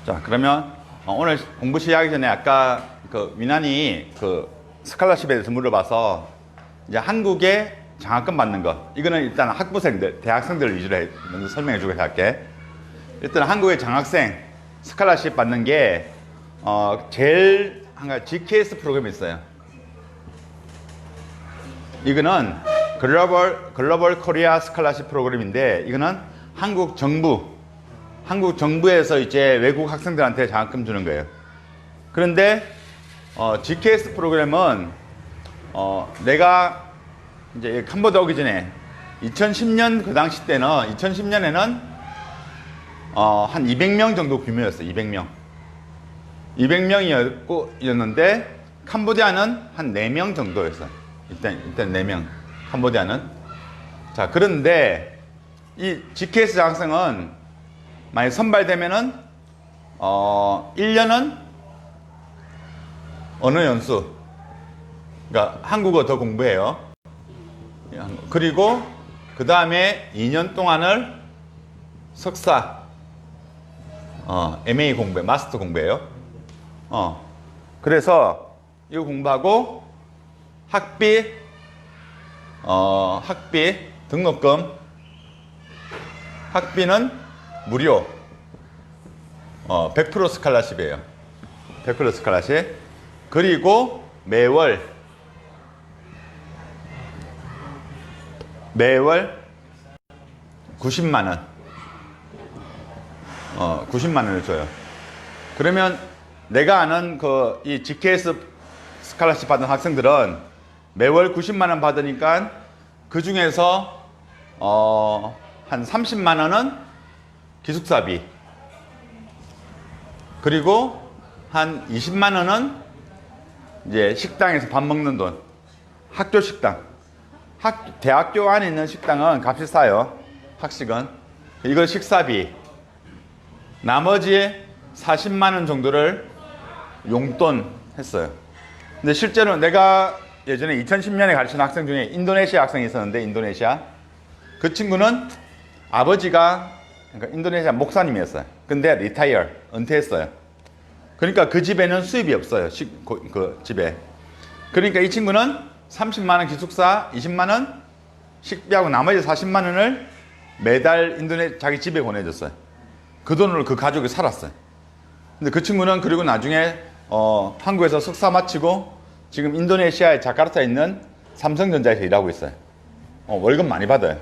자, 그러면 오늘 공부 시작하기 전에 아까 그 위난이 그 스칼라십에 대해서 물어봐서 이제 한국에 장학금 받는 거, 이거는 일단 학부생들, 대학생들 위주로 먼저 설명해 주고 할게. 일단 한국의 장학생 스칼라십 받는 게 제일 한 가지 GKS 프로그램이 있어요. 이거는 글로벌 코리아 스칼라십 프로그램인데, 이거는 한국 정부에서 이제 외국 학생들한테 장학금 주는 거예요. 그런데 GKS 프로그램은 내가 이제 캄보디아 오기 전에 2010년 그 당시 때는 2010년에는 한 200명 정도 규모였어요. 200명이었는데 캄보디아는 한 4명 정도였어요. 일단 4명. 캄보디아는. 자, 그런데 이 GKS 장학생은 만약 선발되면은 1년은 언어 연수, 그러니까 한국어 더 공부해요. 그리고 그 다음에 2년 동안을 석사, MA 공부해, 마스터 공부해요. 그래서 이거 공부하고 학비, 등록금, 학비는 무료. 100% 스칼라십이에요. 100% 스칼라십. 그리고 매월 90만 원. 90만 원을 줘요. 그러면 내가 아는 이 GKS 스칼라십 받은 학생들은 매월 90만 원 받으니까 그 중에서 한 30만 원은 기숙사비, 그리고 한 20만 원은 이제 식당에서 밥 먹는 돈, 학교 식당. 대학교 안에 있는 식당은 값이 싸요. 학식은. 이거 식사비. 나머지 40만 원 정도를 용돈 했어요. 근데 실제로 내가 예전에 2010년에 가르친 학생 중에 인도네시아 학생이 있었는데, 인도네시아. 그 친구는 아버지가 그러니까 인도네시아 목사님이었어요. 근데 은퇴했어요. 그러니까 그 집에는 수입이 없어요. 그 집에. 그러니까 이 친구는 30만 원 기숙사, 20만 원 식비하고 나머지 40만 원을 매달 자기 집에 보내줬어요. 그 돈으로 그 가족이 살았어요. 근데 그 친구는 그리고 나중에 한국에서 석사 마치고 지금 인도네시아의 자카르타에 있는 삼성전자에서 일하고 있어요. 월급 많이 받아요.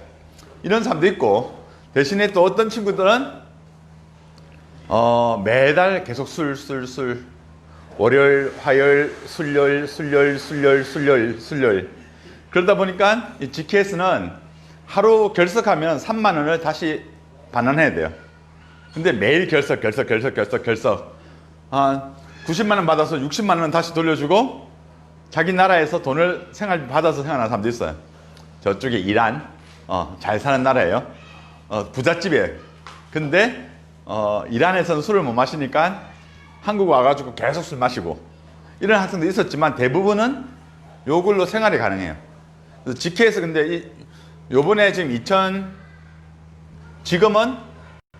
이런 사람도 있고, 대신에 또 어떤 친구들은 매달 계속 술 월요일, 화요일, 수요일 그러다 보니까 이 GKS는 하루 결석하면 3만 원을 다시 반환해야 돼요. 근데 매일 결석 90만 원 받아서 60만 원 다시 돌려주고 자기 나라에서 돈을 받아서 생활하는 사람도 있어요. 저쪽에 이란, 잘 사는 나라예요. 부잣집이에요. 근데 이란에서는 술을 못 마시니까 한국 와가지고 계속 술 마시고 이런 학생도 있었지만 대부분은 요걸로 생활이 가능해요. 그래서 GK에서 근데 요번에 지금 지금은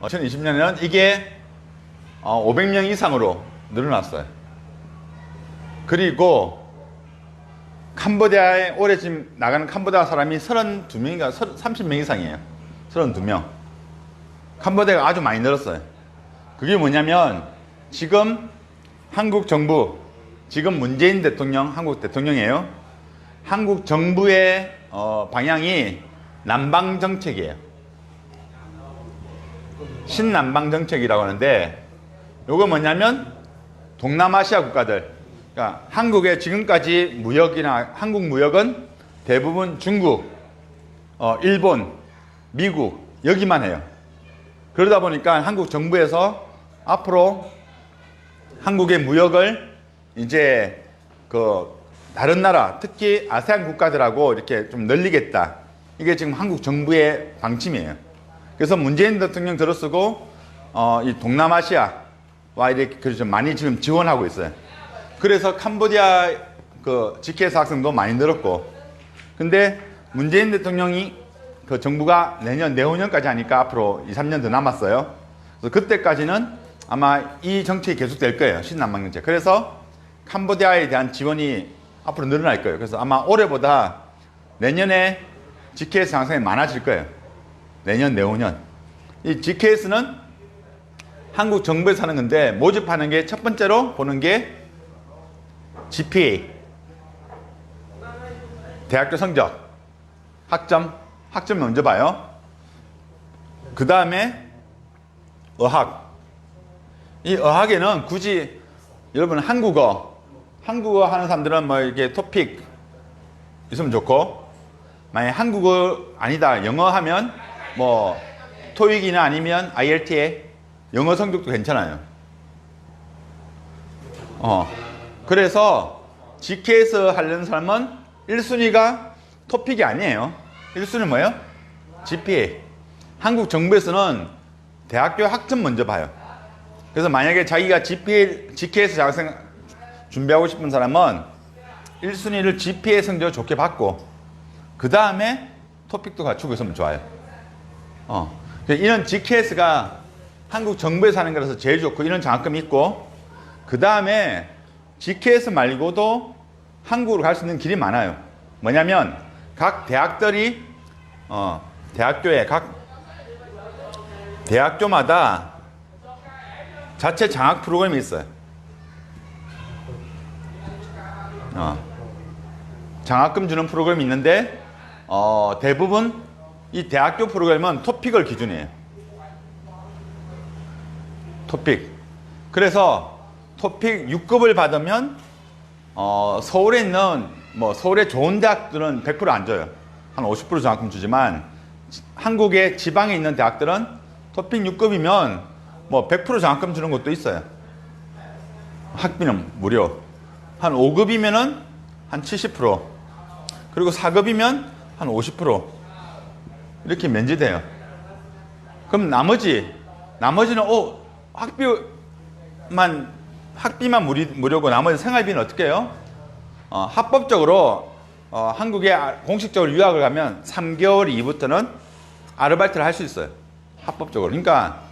2020년에는 이게 500명 이상으로 늘어났어요. 그리고 캄보디아에 올해 지금 나가는 캄보디아 사람이 32명인가 30명 이상이에요. 32명. 캄보디아가 아주 많이 늘었어요. 그게 뭐냐면 지금 한국 정부, 지금 문재인 대통령, 한국 대통령이에요. 한국 정부의 방향이 남방 정책이에요. 신남방 정책이라고 하는데, 요거 뭐냐면 동남아시아 국가들, 그러니까 한국의 지금까지 한국 무역은 대부분 중국, 일본, 미국 여기만 해요. 그러다 보니까 한국 정부에서 앞으로 한국의 무역을 이제 다른 나라, 특히 아세안 국가들하고 이렇게 좀 늘리겠다. 이게 지금 한국 정부의 방침이에요. 그래서 문재인 대통령 들어서고 이 동남아시아와 이렇게 좀 많이 지금 지원하고 있어요. 그래서 캄보디아 GKS 학생도 많이 늘었고, 근데 문재인 대통령이 정부가 내후년까지 하니까 앞으로 2, 3년 더 남았어요. 그래서 그때까지는 아마 이 정책이 계속될 거예요. 신남방 정책. 그래서 캄보디아에 대한 지원이 앞으로 늘어날 거예요. 그래서 아마 올해보다 내년에 GKS 장학생이 많아질 거예요. 내년, 내후년. 이 GKS는 한국 정부에서 하는 건데 모집하는 게 첫 번째로 보는 게 GPA. 대학교 성적. 학점 먼저 봐요. 그 다음에 어학. 이 어학에는 굳이 여러분 한국어 하는 사람들은 뭐 이렇게 토픽 있으면 좋고, 만약 한국어 아니다 영어 하면 뭐 토익이나 아니면 IELTS 영어 성적도 괜찮아요. 그래서 GKS 하려는 사람은 1순위가 토픽이 아니에요. 1순위는 뭐예요? GPA. 한국 정부에서는 대학교 학점 먼저 봐요. 그래서 만약에 자기가 GKS 자격증 준비하고 싶은 사람은 1순위를 GPA 성적을 좋게 받고 그 다음에 토픽도 갖추고 있으면 좋아요. 이런 GKS가 한국 정부에서 하는 거라서 제일 좋고 이런 장학금이 있고, 그 다음에 GKS 말고도 한국으로 갈 수 있는 길이 많아요. 뭐냐면 각 대학들이 각 대학교마다 자체 장학 프로그램이 있어요. 장학금 주는 프로그램이 있는데 대부분 이 대학교 프로그램은 토픽을 기준이에요. 토픽. 그래서 토픽 6급을 받으면 서울에 있는 서울의 좋은 대학들은 100% 안 줘요. 한 50% 장학금 주지만 한국의 지방에 있는 대학들은 토픽 6급이면 100% 장학금 주는 것도 있어요. 학비는 무료. 한 5급이면은 한 70%, 그리고 4급이면 한 50% 이렇게 면제돼요. 그럼 나머지는 학비만 무료고 나머지 생활비는 어떻게 해요? 합법적으로 한국에 공식적으로 유학을 가면 3개월 이후부터는 아르바이트를 할 수 있어요. 합법적으로. 그러니까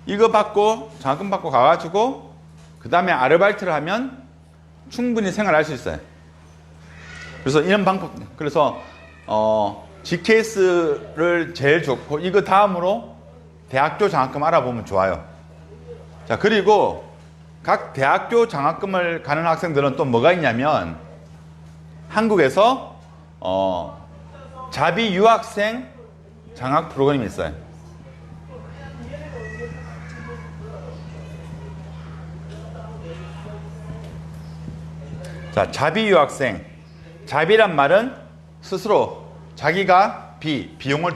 이거 받고 장학금 받고 가가지고 그 다음에 아르바이트를 하면 충분히 생활할 수 있어요. 그래서 이런 방법, 그래서 GKS를 제일 좋고 이거 다음으로 대학교 장학금 알아보면 좋아요. 자, 그리고 각 대학교 장학금을 가는 학생들은 또 뭐가 있냐면 한국에서 자비 유학생 장학 프로그램이 있어요. 자, 자비 유학생. 자비란 말은 스스로 자기가 비용을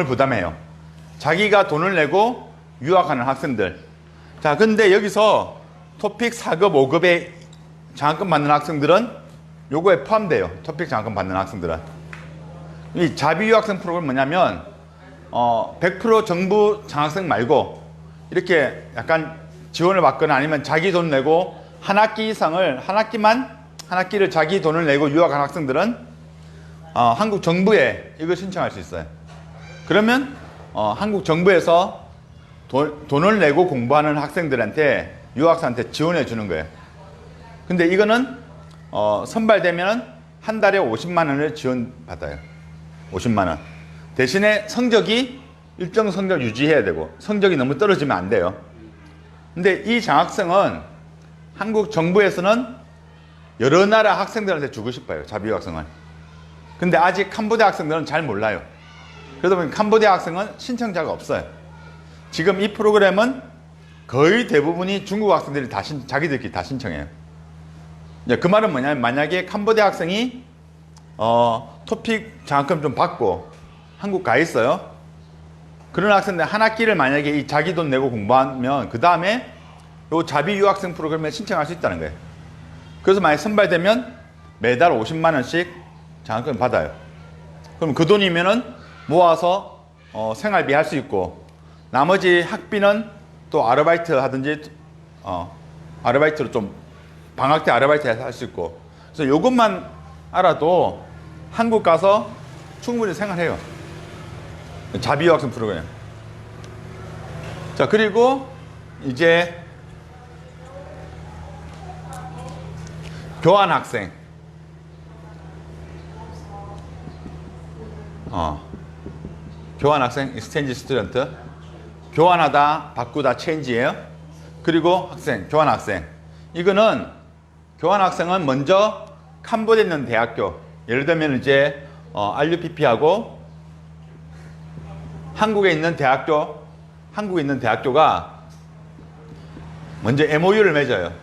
부담해요. 자기가 돈을 내고 유학하는 학생들. 자, 근데 여기서 토픽 4급, 5급에 장학금 받는 학생들은 요거에 포함돼요. 토픽 장학금 받는 학생들은. 이 자비 유학생 프로그램 뭐냐면 100% 정부 장학생 말고 이렇게 약간 지원을 받거나 아니면 자기 돈 내고 한 학기 이상을 한 학기를 자기 돈을 내고 유학한 학생들은 한국 정부에 이걸 신청할 수 있어요. 그러면 한국 정부에서 돈을 내고 공부하는 학생들한테, 유학생한테 지원해 주는 거예요. 근데 이거는 선발되면 한 달에 50만 원을 지원받아요. 50만 원. 대신에 일정 성적 유지해야 되고 성적이 너무 떨어지면 안 돼요. 근데 이 장학생은 한국 정부에서는 여러 나라 학생들한테 주고 싶어요. 자비 유학생은. 근데 아직 캄보디아 학생들은 잘 몰라요. 그러다 보니 캄보디아 학생은 신청자가 없어요. 지금 이 프로그램은 거의 대부분이 중국 학생들이 자기들끼리 다 신청해요. 그 말은 뭐냐면 만약에 캄보디아 학생이 토픽 장학금 좀 받고 한국 가 있어요. 그런 학생들 한 학기를 만약에 이 자기 돈 내고 공부하면 그 다음에 요 자비 유학생 프로그램에 신청할 수 있다는 거예요. 그래서 만약 선발되면 매달 50만 원씩 장학금 받아요. 그럼 그 돈이면은 모아서 생활비 할 수 있고 나머지 학비는 또 아르바이트 하든지 아르바이트로 좀 방학 때 아르바이트 해서 할 수 있고. 그래서 요것만 알아도 한국 가서 충분히 생활해요. 자비 유학생 프로그램. 자, 그리고 이제 교환 학생. 교환 학생, exchange student. 교환하다, 바꾸다, change예요. 그리고 학생, 교환 학생. 이거는 교환 학생은 먼저 캄보디아에 있는 대학교, 예를 들면 이제 RUPP하고 한국에 있는 대학교가 먼저 MOU를 맺어요.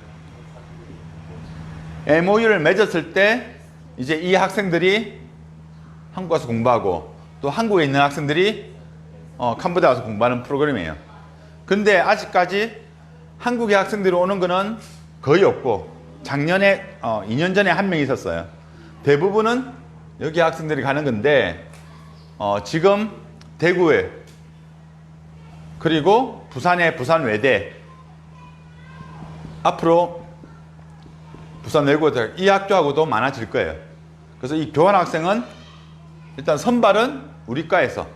MOU를 맺었을 때 이제 이 학생들이 한국 가서 공부하고 또 한국에 있는 학생들이 캄보디아 가서 공부하는 프로그램이에요. 근데 아직까지 한국의 학생들이 오는 거는 거의 없고 작년에 2년 전에 한 명 있었어요. 대부분은 여기 학생들이 가는 건데 지금 대구에 그리고 부산의 부산외대 앞으로 부산 외고대 이 학교하고도 많아질 거예요. 그래서 이 교환 학생은 일단 선발은 우리 과에서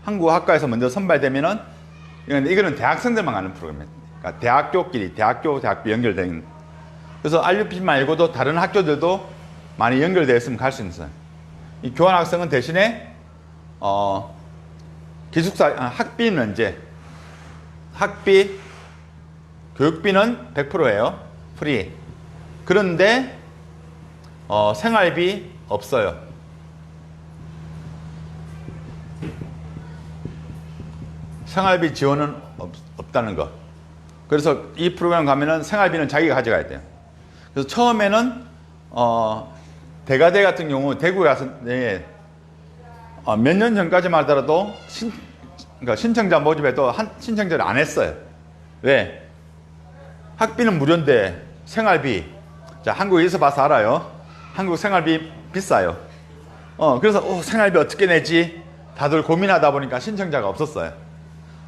한국 학과에서 먼저 선발되면은 이거는 대학생들만 가는 프로그램이에요. 그러니까 대학교끼리 대학교 연결된. 그래서 RUP 말고도 다른 학교들도 많이 연결되어 있으면 갈 수 있어요. 이 교환 학생은 대신에 기숙사 학비는 이제 교육비는 100%예요. 프리. 그런데 생활비 없어요. 생활비 지원은 없다는 거. 그래서 이 프로그램 가면은 생활비는 자기가 가져가야 돼요. 그래서 처음에는 대가대 같은 경우 대구에 가서 몇 년 전까지만 하더라도 그러니까 신청자 모집에도 신청자를 안 했어요. 왜? 학비는 무료인데 생활비. 자, 한국에서 봐서 알아요. 한국 생활비 비싸요. 그래서 생활비 어떻게 내지? 다들 고민하다 보니까 신청자가 없었어요.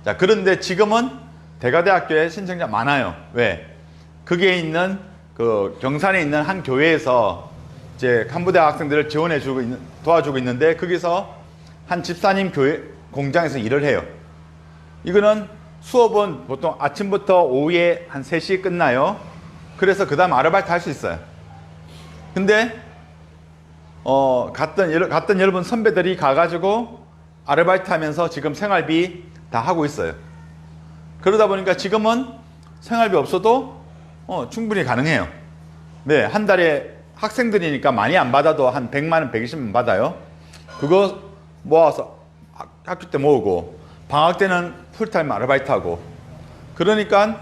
자, 그런데 지금은 대가대학교에 신청자 많아요. 왜? 거기에 있는 그 경산에 있는 한 교회에서 이제 캄보디아 학생들을 도와주고 있는데 거기서 한 집사님 교회 공장에서 일을 해요. 이거는 수업은 보통 아침부터 오후에 한 3시에 끝나요. 그래서 그 다음 아르바이트 할 수 있어요. 근데 갔던 여러분 선배들이 가가지고 아르바이트 하면서 지금 생활비 다 하고 있어요. 그러다 보니까 지금은 생활비 없어도 충분히 가능해요. 네, 한 달에 학생들이니까 많이 안 받아도 한 100만 원, 120만 받아요. 그거 모아서 학교 때 모으고 방학 때는 풀타임 아르바이트 하고 그러니까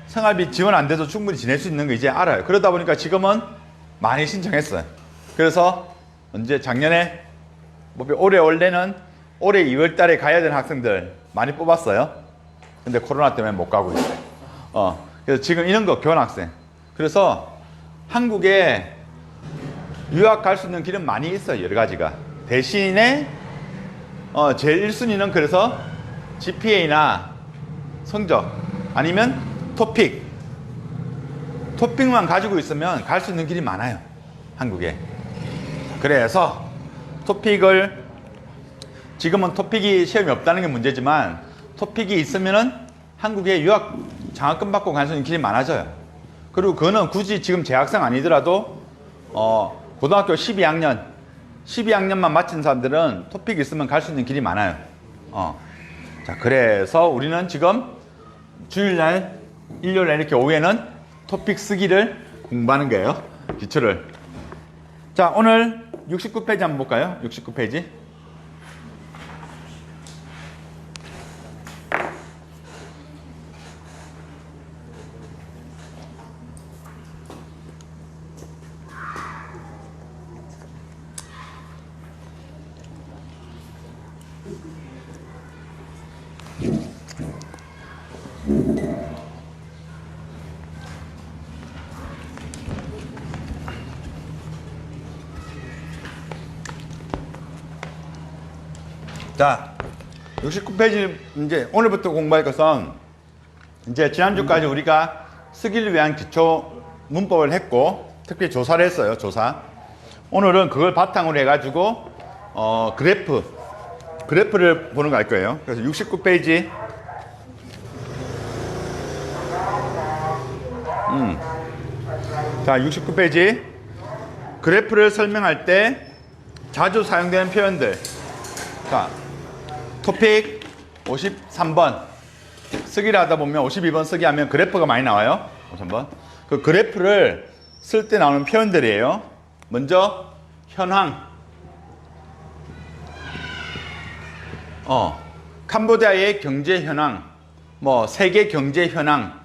생활비 지원 안 돼도 충분히 지낼 수 있는 거 이제 알아요. 그러다 보니까 지금은 많이 신청했어요. 그래서 언제 작년에 원래는 올해 2월 달에 가야 되는 학생들 많이 뽑았어요. 근데 코로나 때문에 못 가고 있어요. 그래서 지금 이런 거 교환학생. 그래서 한국에 유학 갈 수 있는 길은 많이 있어요. 여러 가지가. 대신에 제일 1순위는 그래서 GPA나 성적 아니면 토픽만 가지고 있으면 갈 수 있는 길이 많아요. 한국에. 그래서 지금은 토픽이 시험이 없다는 게 문제지만 토픽이 있으면은 한국에 유학 장학금 받고 갈 수 있는 길이 많아져요. 그리고 그거는 굳이 지금 재학생 아니더라도 고등학교 12학년만 마친 사람들은 토픽이 있으면 갈 수 있는 길이 많아요. 자, 그래서 우리는 지금 주일날, 일요일날 이렇게 오후에는 토픽 쓰기를 공부하는 거예요. 기초를. 자, 오늘 69페이지 한번 볼까요? 69페이지. 자, 69페이지 이제 오늘부터 공부할 것은 이제 지난주까지 우리가 쓰기를 위한 기초 문법을 했고 특히 조사를 했어요. 조사. 오늘은 그걸 바탕으로 해가지고 그래프를 보는 거 할 거예요. 그래서 69페이지 자, 69페이지. 그래프를 설명할 때 자주 사용되는 표현들. 자, 토픽 53번. 쓰기를 하다 보면 52번 쓰기 하면 그래프가 많이 나와요. 53번. 그 그래프를 쓸 때 나오는 표현들이에요. 먼저, 현황. 캄보디아의 경제 현황. 뭐, 세계 경제 현황.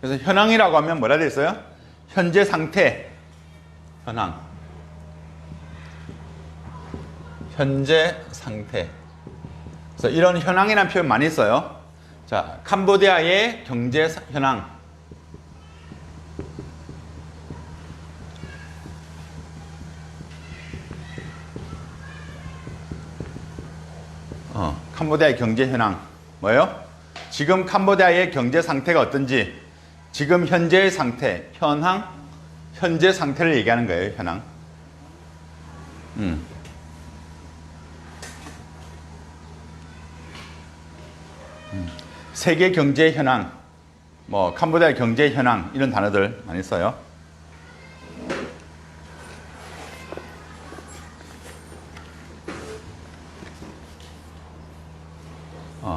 그래서 현황이라고 하면 뭐라 되어 있어요? 현재 상태. 현황. 현재 상태. 그래서 이런 현황이라는 표현 많이 써요. 자, 캄보디아의 경제 현황. 캄보디아의 경제 현황. 뭐예요? 지금 캄보디아의 경제 상태가 어떤지, 지금 현재의 상태, 현황, 현재 상태를 얘기하는 거예요, 현황. 세계 경제 현황, 뭐 캄보디아 경제 현황 이런 단어들 많이 써요.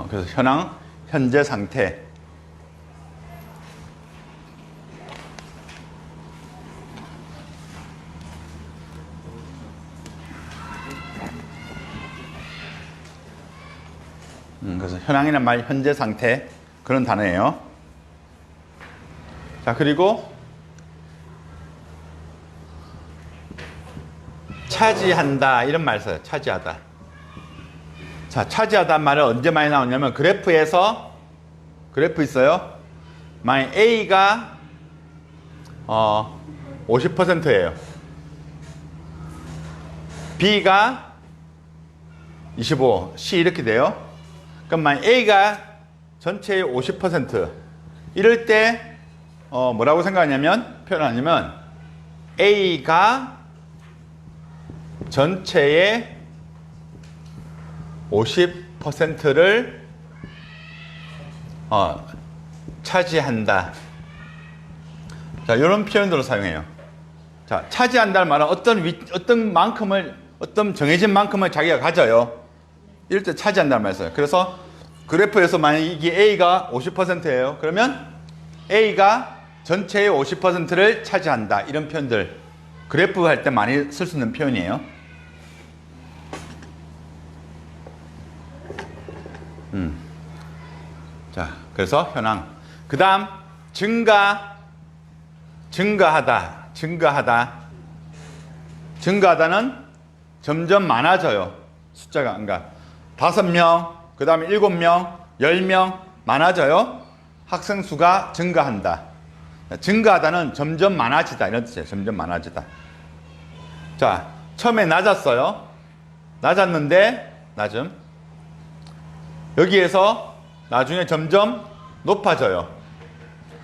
그래서 현황, 현재 상태. 그래서 현황이란 말, 현재 상태 그런 단어예요. 자, 그리고 차지한다 이런 말 써요. 차지하다. 자, 차지하다 말은 언제 많이 나오냐면 그래프에서, 그래프 있어요. 만약 A가 50%예요. B가 25, C 이렇게 돼요. 그럼 만약 A가 전체의 50%, 이럴 때 뭐라고 생각하냐면, 표현하냐면 A가 전체의 50%를 차지한다. 자, 이런 표현들을 사용해요. 자, 차지한다는 말은 어떤 만큼을, 어떤 정해진 만큼을 자기가 가져요. 이럴 때 차지한다는 말을 써요. 그래서 그래프에서 만약 이게 A가 50%예요. 그러면 A가 전체의 50%를 차지한다. 이런 표현들 그래프 할 때 많이 쓸 수 있는 표현이에요. 자, 그래서 현황. 그 다음 증가하다. 증가하다는 점점 많아져요. 숫자가. 그러니까 5명, 그 다음에 7명, 10명 많아져요. 학생 수가 증가한다. 증가하다는 점점 많아지다 이런 뜻이에요. 점점 많아지다. 자, 처음에 낮았어요. 낮았는데 낮음. 여기에서 나중에 점점 높아져요.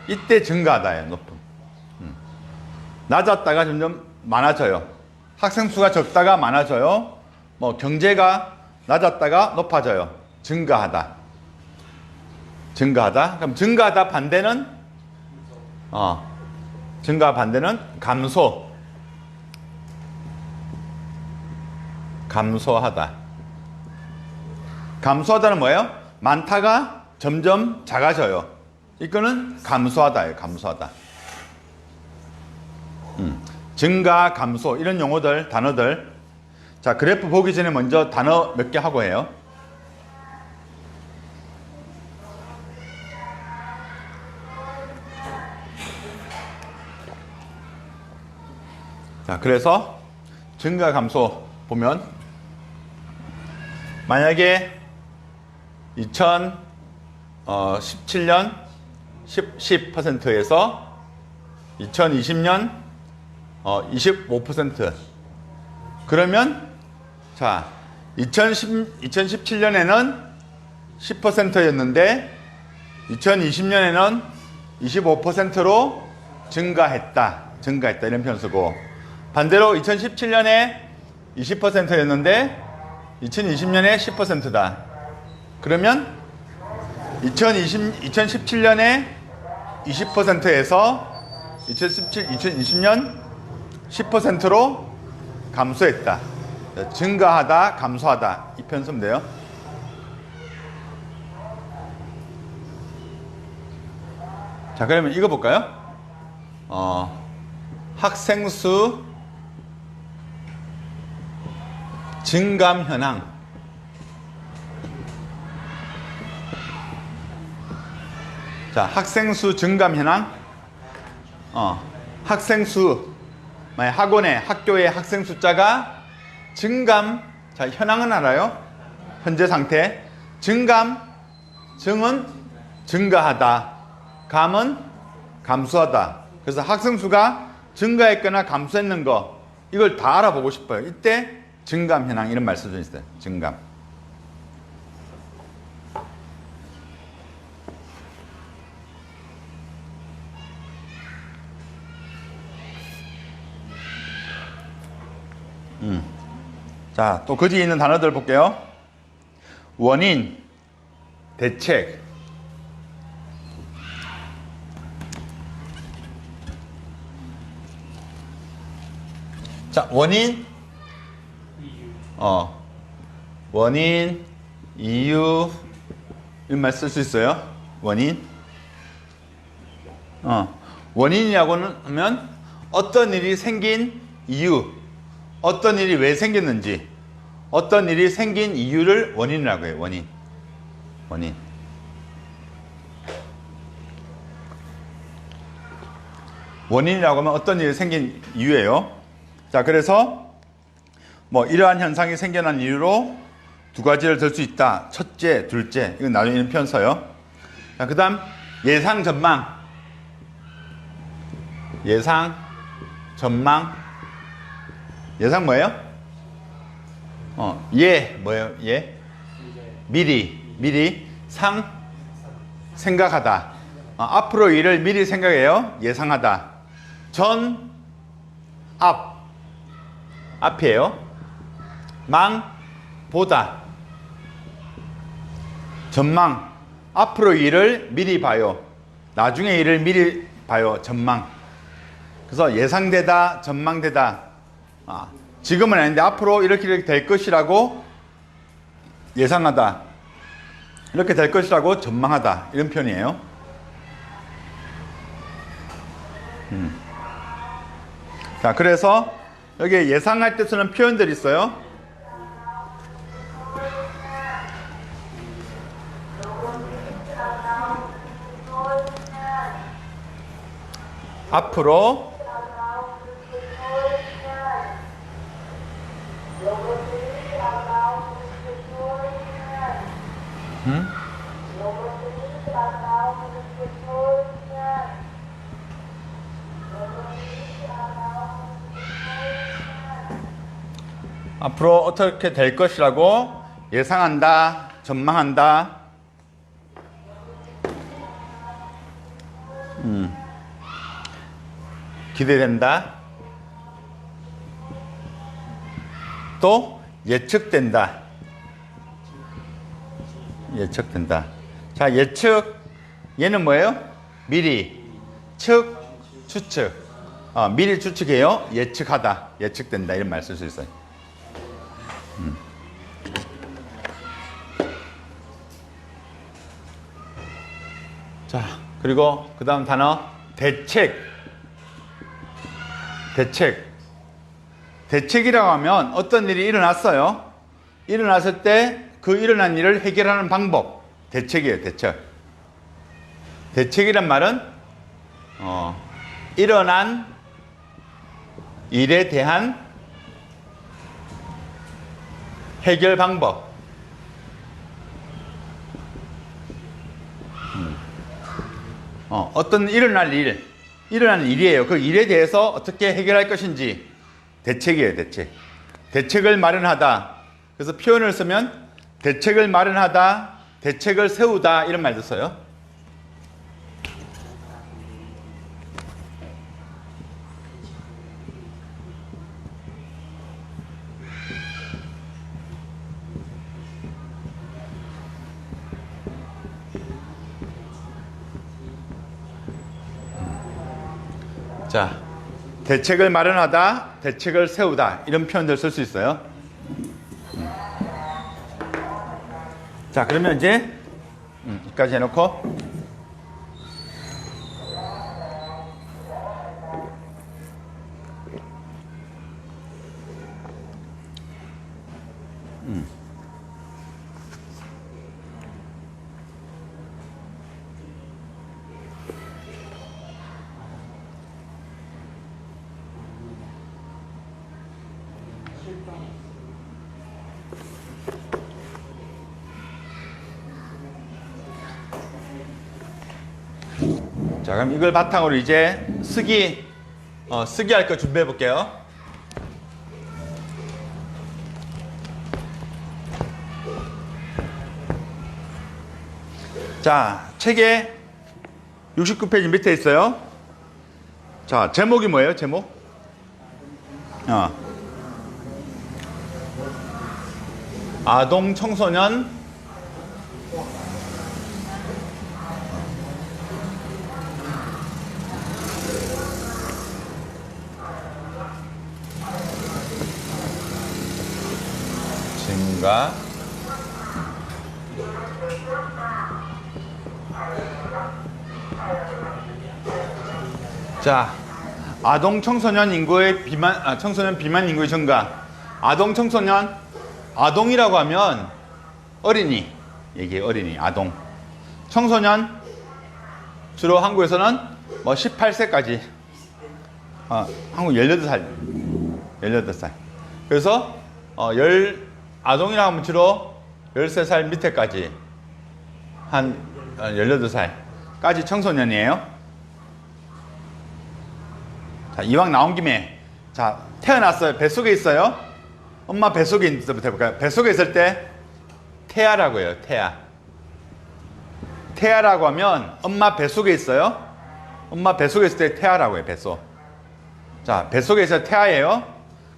이때 증가하다예요. 높음. 낮았다가 점점 많아져요. 학생 수가 적다가 많아져요. 뭐 경제가 낮았다가 높아져요. 증가하다. 그럼 증가하다 반대는 증가 반대는 감소하다. 감소하다는 뭐예요? 많다가 점점 작아져요. 이거는 감소하다예요. 감소하다. 증가, 감소 이런 용어들, 단어들. 자, 그래프 보기 전에 먼저 단어 몇 개 하고 해요. 자, 그래서 증가, 감소 보면 만약에 2017년 10%에서 2020년 25%. 그러면 자, 2017년에는 10%였는데 2020년에는 25%로 증가했다 이런 표현 쓰고, 반대로 2017년에 20%였는데 2020년에 10%다. 그러면 2017년에 20%에서 2017, 2020년 10%로 감소했다. 증가하다, 감소하다. 이 표현 쓰면 돼요. 자, 그러면 이거 볼까요? 학생 수 증감 현황. 자, 학생 수 증감 현황. 학생 수, 만약 학원에, 학교의 학생 숫자가 증감, 자, 현황은 알아요? 현재 상태. 증감, 증은 증가하다. 감은 감소하다. 그래서 학생 수가 증가했거나 감소했는 거, 이걸 다 알아보고 싶어요. 이때 증감 현황 이런 말 써져 있어요. 증감. 자, 또 그 뒤에 있는 단어들 볼게요. 원인, 대책. 자, 원인, 원인, 이유, 이런 말 쓸 수 있어요. 원인. 원인이라고 하면 어떤 일이 생긴 이유, 어떤 일이 왜 생겼는지, 어떤 일이 생긴 이유를 원인이라고 해요. 원인. 원인. 원인이라고 하면 어떤 일이 생긴 이유예요. 자, 그래서 뭐 이러한 현상이 생겨난 이유로 두 가지를 들 수 있다. 첫째, 둘째. 이건 나중에 이런 표현 써요. 자, 그 다음 예상, 전망. 예상, 전망. 예상 뭐예요? 뭐예요? 미리. 상, 생각하다. 앞으로 일을 미리 생각해요. 예상하다. 전, 앞이에요. 망, 보다. 전망, 앞으로 일을 미리 봐요. 나중에 일을 미리 봐요. 전망. 그래서 예상되다, 전망되다. 지금은 아닌데 앞으로 이렇게 될 것이라고 예상하다. 이렇게 될 것이라고 전망하다. 이런 표현이에요. 자, 그래서 여기에 예상할 때 쓰는 표현들이 있어요. 앞으로, 앞으로 어떻게 될 것이라고 예상한다, 전망한다. 기대된다. 또 예측된다. 예측된다. 자, 예측. 얘는 뭐예요? 미리. 측, 추측. 미리 추측해요. 예측하다. 예측된다. 이런 말 쓸 수 있어요. 자, 그리고 그 다음 단어 대책. 대책이라고 하면 어떤 일이 일어났어요. 일어났을 때 그 일어난 일을 해결하는 방법. 대책이에요. 대책. 대책이란 말은 일어난 일에 대한 해결 방법. 어떤 일어날 일이에요. 그 일에 대해서 어떻게 해결할 것인지 대책이에요. 대책. 대책을 마련하다. 그래서 표현을 쓰면 대책을 마련하다, 대책을 세우다 이런 말도 써요. 자, 대책을 마련하다, 대책을 세우다 이런 표현들 쓸 수 있어요. 자, 그러면 이제 여기까지 해놓고 자, 그럼 이걸 바탕으로 이제 쓰기 할 거 준비해 볼게요. 자, 책에 69페이지 밑에 있어요. 자, 제목이 뭐예요? 제목? 아동 청소년 증가 자, 아동 청소년 인구의 청소년 비만 인구의 증가. 아동 청소년, 아동이라고 하면 어린이 얘기해. 어린이, 아동. 청소년 주로 한국에서는 뭐 18세까지 한국 18살 18살 그래서 아동이라고 하면 주로 13살 밑에까지 한 18살까지 청소년이에요. 자, 이왕 나온 김에 자, 태어났어요. 뱃속에 있어요. 엄마 뱃속에 있을 때부터 해볼까요? 뱃속에 있을 때 태아라고 해요. 태아. 태아라고 하면 엄마 뱃속에 있어요. 엄마 뱃속에 있을 때 태아라고 해요. 뱃속. 자, 뱃속에 있어요. 태아예요.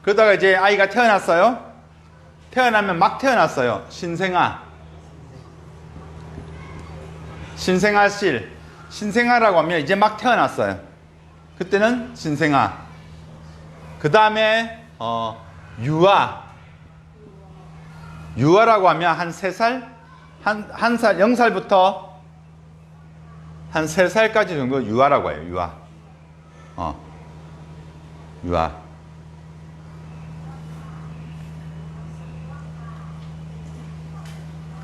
그러다가 이제 아이가 태어났어요. 태어나면 막 태어났어요. 신생아. 신생아실. 신생아라고 하면 이제 막 태어났어요. 그때는 신생아. 그 다음에 유아. 유아라고 하면 한 3살? 한 살, 0살부터 한 3살까지 정도 유아라고 해요. 유아. 유아.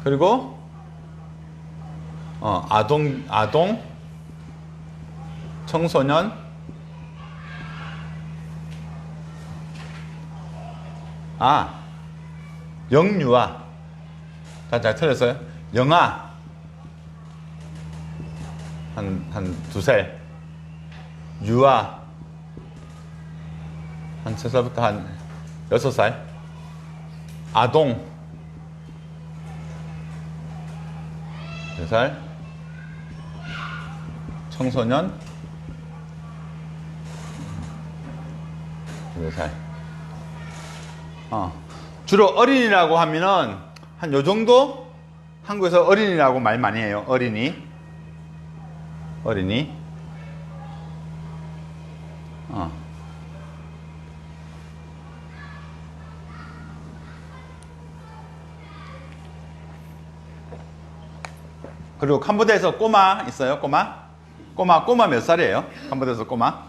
그리고 아동 청소년 영유아. 잘 틀렸어요. 영아 한 2살. 유아 한 3살부터 한 6살. 아동 4살. 청소년 4살. 주로 어린이라고 하면은 한 요 정도 한국에서 어린이라고 말 많이 해요. 어린이. 그리고 캄보디아에서 꼬마 있어요. 꼬마 몇 살이에요? 캄보디아에서 꼬마?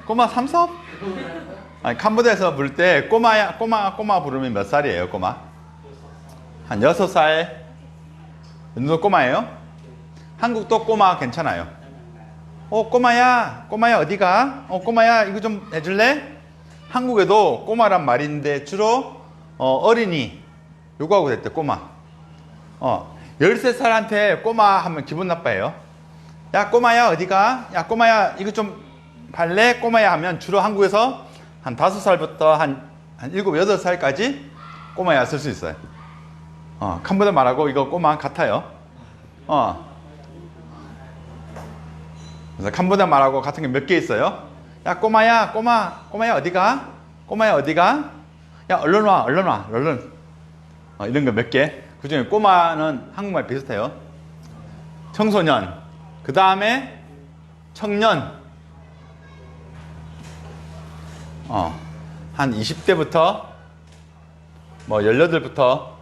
꼬마 3살? 캄보디아에서 부를 때 꼬마 부르면 몇 살이에요? 꼬마? 한 6살 정도 꼬마예요? 한국도 꼬마 괜찮아요. 꼬마야 어디가? 꼬마야 이거 좀 해줄래? 한국에도 꼬마란 말인데 주로 어린이 요거하고 됐대. 꼬마. 13살한테 꼬마 하면 기분 나빠해요. 야 꼬마야 어디가? 야 꼬마야 이거 좀 발래? 꼬마야 하면 주로 한국에서 한 5살부터 한 7, 8살까지 꼬마야 쓸 수 있어요. 캄보디아 말하고 이거 꼬마 같아요. 그래서 캄보디아 말하고 같은 게 몇 개 있어요. 야 꼬마야 어디가? 꼬마야 어디가? 야 얼른 와 얼른. 이런 거 몇 개. 그 중에 꼬마는 한국말 비슷해요. 청소년. 그 다음에 청년, 한 20대부터 뭐 18부터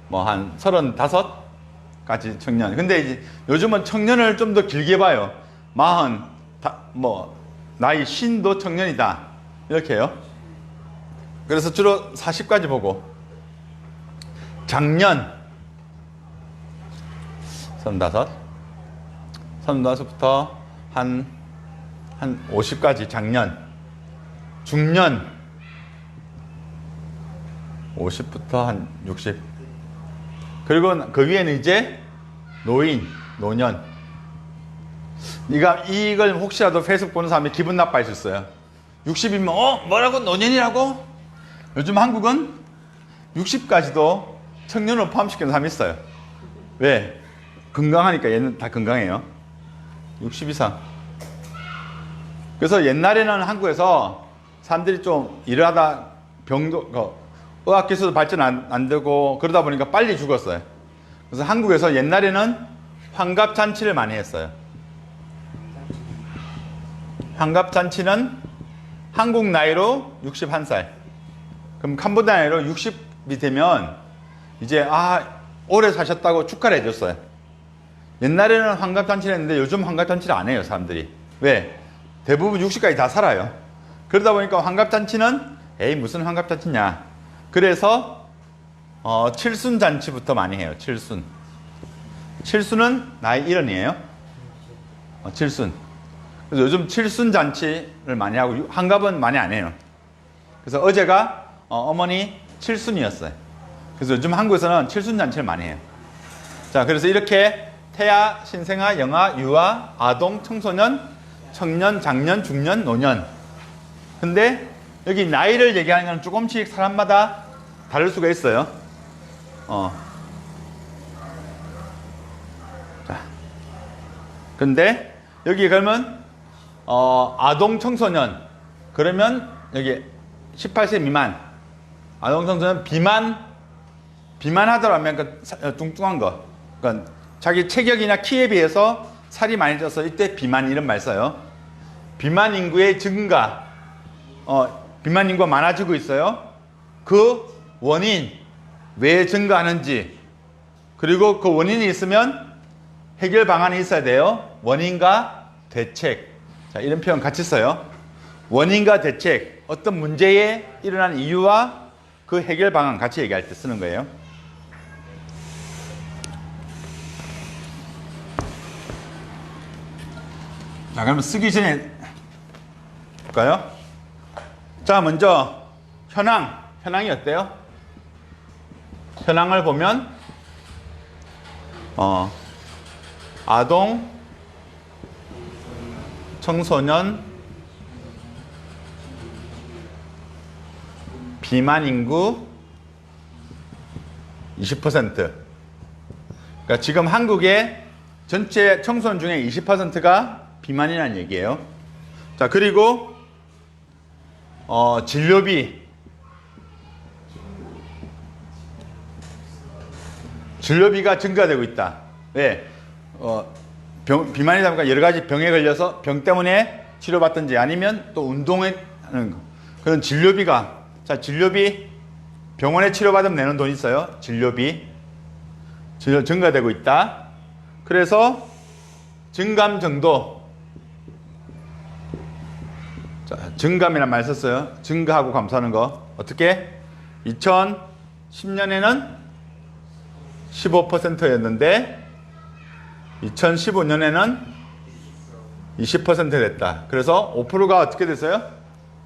뭐 한 35까지 청년. 근데 이제 요즘은 청년을 좀 더 길게 봐요. 40, 뭐 나이 50도 청년이다 이렇게 해요. 그래서 주로 40까지 보고, 장년 35부터 한 50까지 장년. 중년 50부터 한 60. 그리고 그 위에는 이제 노인, 노년. 이걸 혹시라도 페이스북 보는 사람이 기분 나빠할 수 있어요. 60이면 뭐라고, 노년이라고? 요즘 한국은 60까지도 청년으로 포함시키는 사람이 있어요. 왜? 건강하니까. 얘는 다 건강해요. 60 이상. 그래서 옛날에는 한국에서 사람들이 좀 일을 하다 의학기술도 발전 안 되고 그러다 보니까 빨리 죽었어요. 그래서 한국에서 옛날에는 환갑잔치를 많이 했어요. 환갑잔치는 한국 나이로 61살. 그럼 캄보디아 나이로 60이 되면 이제 오래 사셨다고 축하를 해줬어요. 옛날에는 환갑잔치를 했는데 요즘 환갑잔치를 안 해요, 사람들이. 왜? 대부분 60까지 다 살아요. 그러다 보니까 환갑잔치는 무슨 환갑잔치냐. 그래서 칠순잔치부터 많이 해요. 칠순은 나이 1원이에요. 칠순. 그래서 요즘 칠순잔치를 많이 하고 환갑은 많이 안 해요. 그래서 어제가 어머니 칠순이었어요. 그래서 요즘 한국에서는 칠순잔치를 많이 해요. 자, 그래서 이렇게 태아, 신생아, 영아, 유아, 아동, 청소년, 청년, 장년, 중년, 노년. 근데 여기 나이를 얘기하는 건 조금씩 사람마다 다를 수가 있어요. 자, 근데 여기 그러면 아동, 청소년, 그러면 여기 18세 미만, 아동, 청소년, 비만하더라면 뚱뚱한 거, 그러니까 자기 체격이나 키에 비해서 살이 많이 쪄서 이때 비만 이런 말 써요. 비만 인구의 증가, 비만 인구가 많아지고 있어요. 그 원인, 왜 증가하는지, 그리고 그 원인이 있으면 해결 방안이 있어야 돼요. 원인과 대책. 자, 이런 표현 같이 써요. 원인과 대책, 어떤 문제에 일어난 이유와 그 해결 방안 같이 얘기할 때 쓰는 거예요. 자, 그러면 쓰기 전에 볼까요? 자, 먼저 현황이 어때요? 현황을 보면 아동, 청소년, 비만 인구 20%. 그러니까 지금 한국의 전체 청소년 중에 20%가 비만이라는 얘기예요. 자, 그리고 진료비가 증가되고 있다. 왜? 비만이다 보니까 여러 가지 병에 걸려서 병 때문에 치료받든지 아니면 또 운동하는 거. 그런 진료비가, 자, 진료비, 병원에 치료받으면 내는 돈 있어요. 진료비 증가되고 있다. 그래서 증감 정도. 자, 증감이란 말 썼어요. 증가하고 감소하는 거. 어떻게? 2010년에는 15%였는데 2015년에는 20% 됐다. 그래서 5%가 어떻게 됐어요?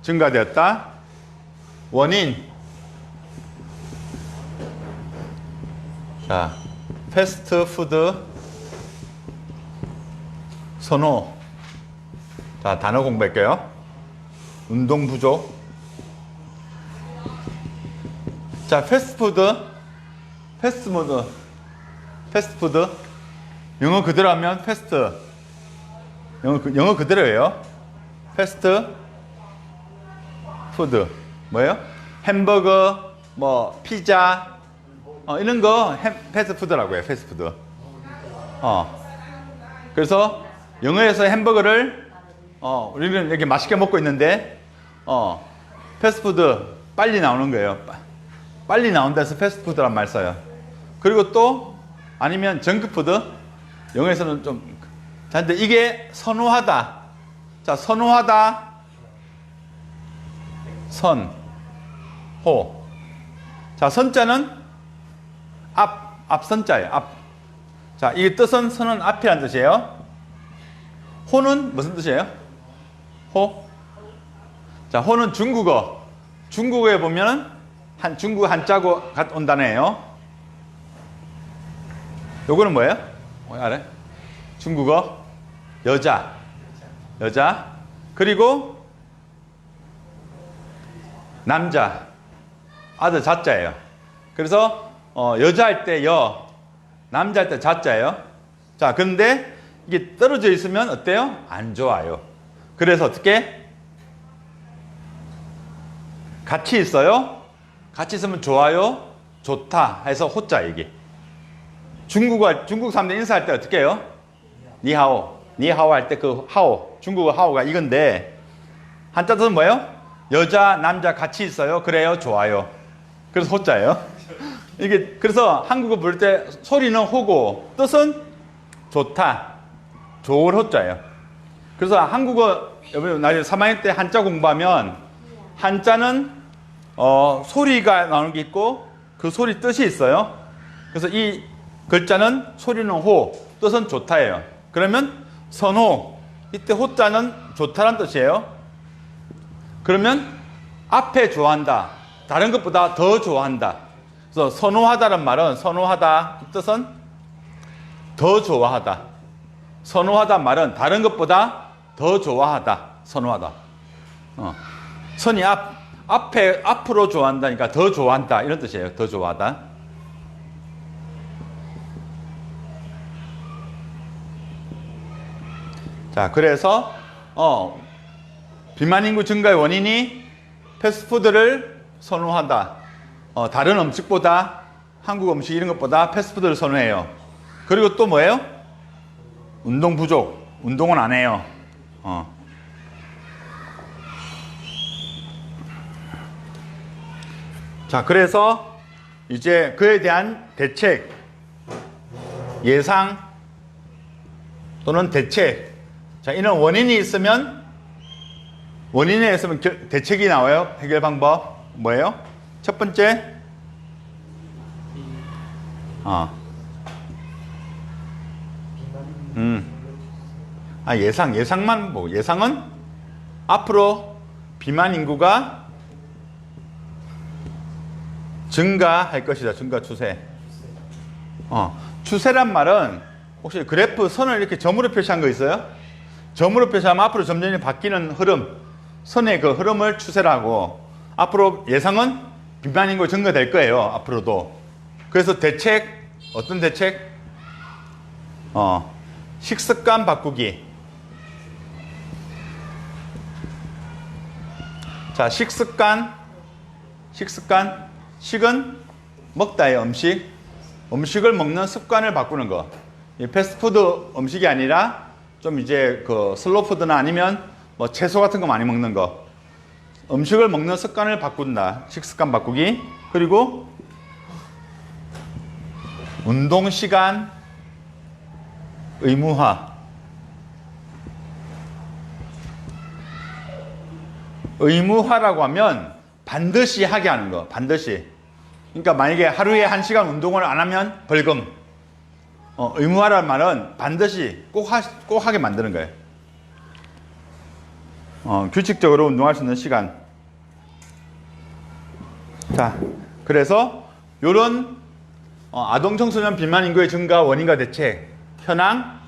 증가되었다. 원인. 자, 패스트푸드 선호. 자, 단어 공부할게요. 운동 부족. 자, 패스트푸드. 영어 그대로 하면 패스트. 영어 그대로예요. 패스트 푸드. 뭐예요? 햄버거, 뭐 피자, 이런 거 패스트푸드라고 해요. 패스트푸드. 그래서 영어에서 햄버거를 우리는 이렇게 맛있게 먹고 있는데 패스트푸드 빨리 나오는 거예요. 빨리 나온다 해서 패스트푸드란 말 써요. 그리고 또 아니면 정크푸드, 영어에서는 좀, 자, 근데 이게 선호하다. 자, 선호하다, 선, 호. 자, 선자는 앞선자예요. 앞. 자, 이 뜻은 선은 앞이라는 뜻이에요. 호는 무슨 뜻이에요? 호? 자, 호는 중국어. 중국어에 보면은 중국 한자고 온 단어예요. 요거는 뭐예요? 알아요? 중국어 여자. 그리고 남자. 아들 자자예요. 그래서 여자 할 때 여, 남자 할 때 자자예요. 자, 그런데 이게 떨어져 있으면 어때요? 안 좋아요. 그래서 어떻게? 같이 있어요? 같이 있으면 좋아요? 좋다 해서 호자 이게. 중국 사람들 인사할 때 어떻게 해요? 니하오. 니하오 할 때 그 하오. 중국어 하오가 이건데 한자 뜻은 뭐예요? 여자, 남자 같이 있어요? 그래요? 좋아요. 그래서 호자예요. 이게 그래서 한국어 부를 때 소리는 호고 뜻은 좋다. 좋을 호자예요. 그래서 한국어 여러분 나중에 3학년 때 한자 공부하면 한자는 소리가 나오는 게 있고 그 소리 뜻이 있어요. 그래서 이 글자는 소리는 호, 뜻은 좋다예요. 그러면 선호, 이때 호자는 좋다란 뜻이에요. 그러면 앞에 좋아한다, 다른 것보다 더 좋아한다. 그래서 선호하다는 말은 선호하다, 이 뜻은 더 좋아하다. 선호하다 말은 다른 것보다 더 좋아하다. 선호하다. 선이 앞으로 좋아한다니까 더 좋아한다 이런 뜻이에요. 더 좋아하다. 자, 그래서 비만 인구 증가의 원인이 패스트푸드를 선호하다. 다른 음식보다 한국 음식 이런 것보다 패스트푸드를 선호해요. 그리고 또 뭐예요? 운동 부족. 운동은 안 해요. 자, 그래서 이제 그에 대한 대책, 예상 또는 대책. 자, 이런 원인이 있으면 원인에 있으면 대책이 나와요. 해결 방법 뭐예요? 첫 번째, 예상만 보고, 예상은 앞으로 비만 인구가 증가할 것이다. 증가 추세. 추세란 말은 혹시 그래프 선을 이렇게 점으로 표시한 거 있어요? 점으로 표시하면 앞으로 점점 바뀌는 흐름, 선의 그 흐름을 추세라고. 앞으로 예상은 비만 인구 증가될 거예요. 앞으로도. 그래서 대책, 어떤 대책? 식습관 바꾸기. 자, 식습관. 식은 먹다의 음식. 음식을 먹는 습관을 바꾸는 거. 이 패스트푸드 음식이 아니라 좀 이제 그 슬로푸드나 아니면 뭐 채소 같은 거 많이 먹는 거. 음식을 먹는 습관을 바꾼다. 식습관 바꾸기. 그리고 운동 시간 의무화. 의무화라고 하면 반드시 하게 하는 거. 반드시. 그러니까 만약에 하루에 1시간 운동을 안 하면 벌금. 의무화라는 말은 반드시 꼭 하게 만드는 거예요. 규칙적으로 운동할 수 있는 시간. 자, 그래서 요런 아동 청소년 비만 인구의 증가 원인과 대책. 현황,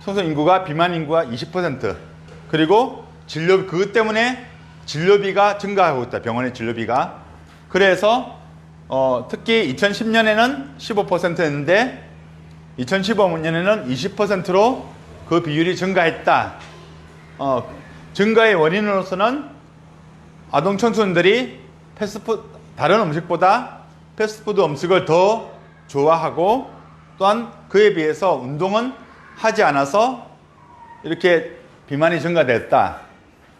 청소년 인구가 비만 인구가 20%. 그리고 그것 때문에 진료비가 증가하고 있다. 병원의 진료비가. 그래서 특히 2010년에는 15%였는데 2015년에는 20%로 그 비율이 증가했다. 증가의 원인으로서는 아동 청소년들이 다른 음식보다 패스트푸드 음식을 더 좋아하고 또한 그에 비해서 운동은 하지 않아서 이렇게 비만이 증가됐다.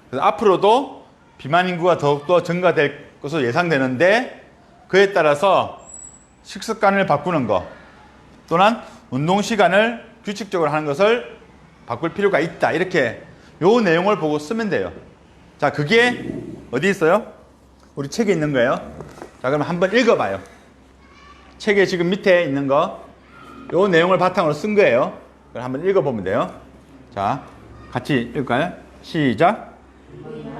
그래서 앞으로도 비만 인구가 더욱더 증가될 것으로 예상되는데 그에 따라서 식습관을 바꾸는 것 또는 운동 시간을 규칙적으로 하는 것을 바꿀 필요가 있다. 이렇게 요 내용을 보고 쓰면 돼요. 자, 그게 어디 있어요? 우리 책에 있는 거예요. 자, 그럼 한번 읽어봐요. 책에 지금 밑에 있는 거, 요 내용을 바탕으로 쓴 거예요. 그럼 한번 읽어보면 돼요. 자, 같이 읽을까요? 시작.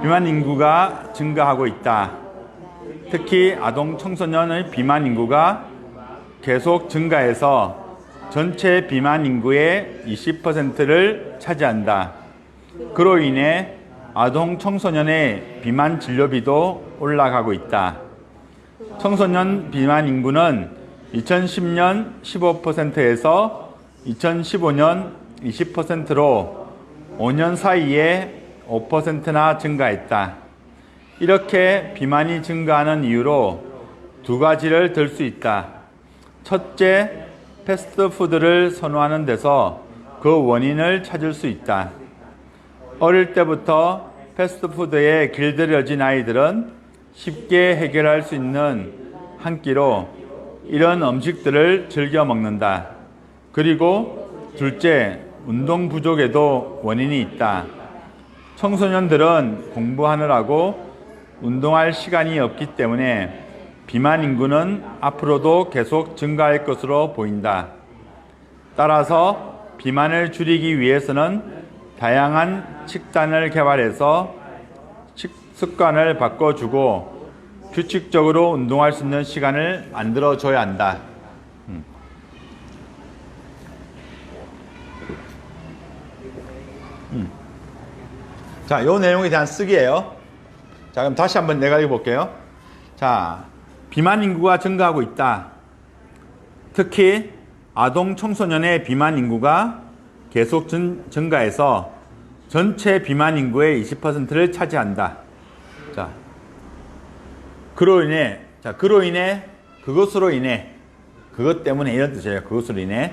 비만 인구가 증가하고 있다. 특히 아동 청소년의 비만 인구가 계속 증가해서 전체 비만 인구의 20%를 차지한다. 그로 인해 아동 청소년의 비만 진료비도 올라가고 있다. 청소년 비만 인구는 2010년 15%에서 2015년 20%로 5년 사이에 5%나 증가했다. 이렇게 비만이 증가하는 이유로 두 가지를 들 수 있다. 첫째, 패스트푸드를 선호하는 데서 그 원인을 찾을 수 있다. 어릴 때부터 패스트푸드에 길들여진 아이들은 쉽게 해결할 수 있는 한 끼로 이런 음식들을 즐겨 먹는다. 그리고 둘째, 운동 부족에도 원인이 있다. 청소년들은 공부하느라고 운동할 시간이 없기 때문에 비만 인구는 앞으로도 계속 증가할 것으로 보인다. 따라서 비만을 줄이기 위해서는 다양한 식단을 개발해서 습관을 바꿔주고 규칙적으로 운동할 수 있는 시간을 만들어줘야 한다. 자, 요 내용에 대한 쓰기예요. 자, 그럼 다시 한번 내가 읽어볼게요. 자, 비만 인구가 증가하고 있다. 특히 아동 청소년의 비만 인구가 계속 증가해서 전체 비만 인구의 20%를 차지한다. 자, 그것으로 인해, 그것 때문에 이런 뜻이에요. 그것으로 인해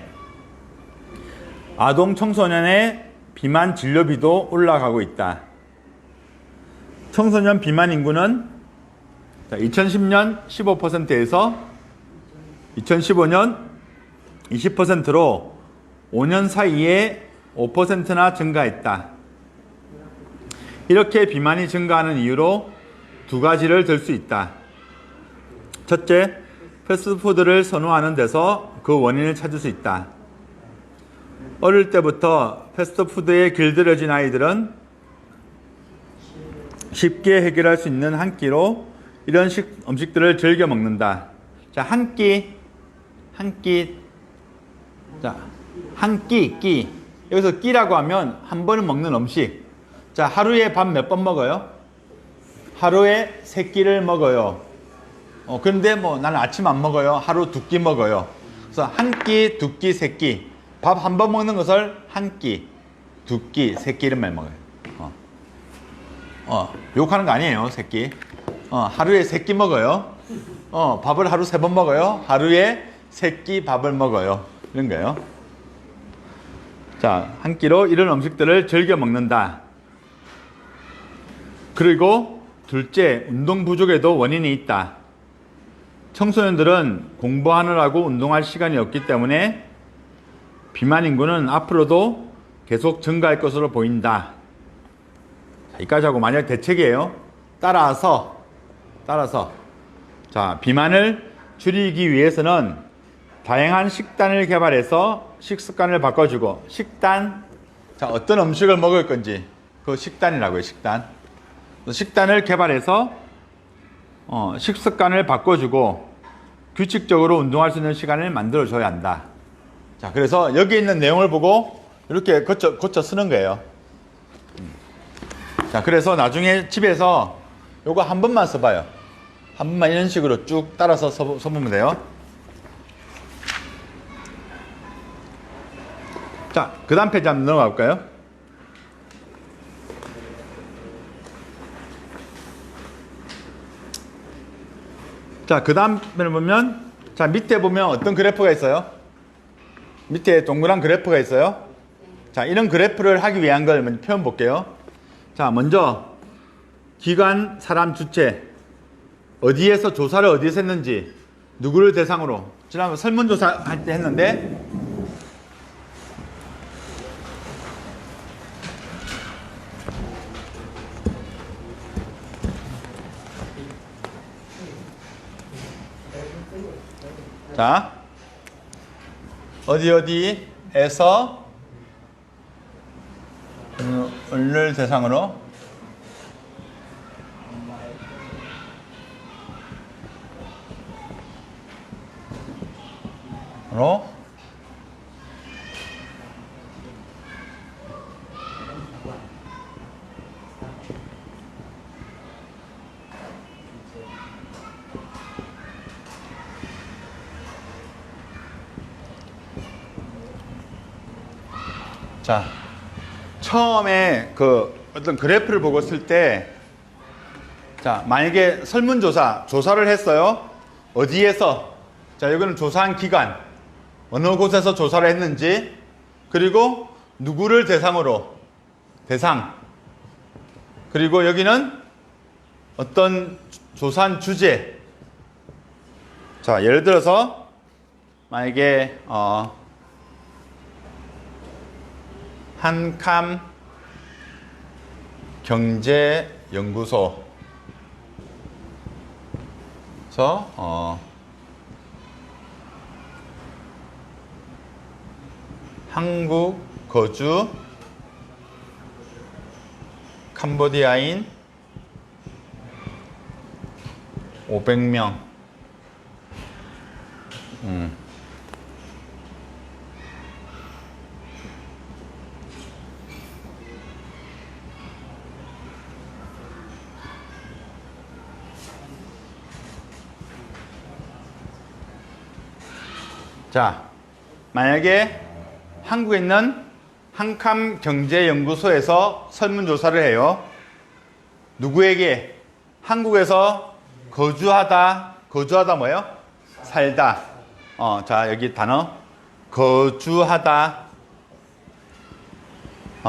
아동 청소년의 비만 진료비도 올라가고 있다. 청소년 비만 인구는 2010년 15%에서 2015년 20%로 5년 사이에 5%나 증가했다. 이렇게 비만이 증가하는 이유로 두 가지를 들 수 있다. 첫째, 패스트푸드를 선호하는 데서 그 원인을 찾을 수 있다. 어릴 때부터 패스트푸드에 길들여진 아이들은 쉽게 해결할 수 있는 한 끼로 이런 음식들을 즐겨 먹는다. 자, 한 끼. 자, 끼. 여기서 끼라고 하면 한 번에 먹는 음식. 자, 하루에 밥 몇 번 먹어요? 하루에 3끼를 먹어요. 그런데 뭐 나는 아침 안 먹어요. 하루 2끼 먹어요. 그래서 한 끼, 2끼, 3끼. 밥 한 번 먹는 것을 한 끼, 2끼, 3끼 이런 말 먹어요. 욕하는 거 아니에요, 3끼. 하루에 3끼 먹어요. 밥을 하루 3번 먹어요. 하루에 3끼 밥을 먹어요. 이런 거예요. 자, 한 끼로 이런 음식들을 즐겨 먹는다. 그리고 둘째, 운동 부족에도 원인이 있다. 청소년들은 공부하느라고 운동할 시간이 없기 때문에 비만 인구는 앞으로도 계속 증가할 것으로 보인다. 자, 여기까지 하고 만약 대책이에요. 따라서 자, 비만을 줄이기 위해서는 다양한 식단을 개발해서 식습관을 바꿔주고 식단, 자, 어떤 음식을 먹을 건지 그 식단이라고요. 식단을 개발해서 식습관을 바꿔주고 규칙적으로 운동할 수 있는 시간을 만들어줘야 한다. 자, 그래서 여기 있는 내용을 보고 이렇게 고쳐 쓰는 거예요. 자, 그래서 나중에 집에서 요거 한 번만 써봐요. 한 번만 이런 식으로 쭉 따라서 써보면 돼요. 자, 그 다음 페이지 한번 넘어가 볼까요? 자, 그 다음에 보면, 자, 밑에 보면 어떤 그래프가 있어요? 밑에 동그란 그래프가 있어요. 자, 이런 그래프를 하기 위한 걸 먼저 표현 볼게요. 자, 먼저 기관, 사람, 주체 어디에서 조사를 어디에서 했는지 누구를 대상으로 지난번 설문조사 할 때 했는데 자, 어디에서 을 대상으로 자, 처음에 그 어떤 그래프를 보고 쓸 때, 자, 만약에 조사를 했어요. 어디에서? 자, 여기는 조사한 기관, 어느 곳에서 조사를 했는지, 그리고 누구를 대상으로, 대상, 그리고 여기는 어떤 조사한 주제. 자, 예를 들어서, 만약에, 한캄 경제연구소에서 한국 거주 캄보디아인 500명 자, 만약에 한국에 있는 한캄 경제연구소에서 설문조사를 해요. 누구에게? 한국에서 거주하다 뭐예요? 살다. 자, 여기 단어 거주하다,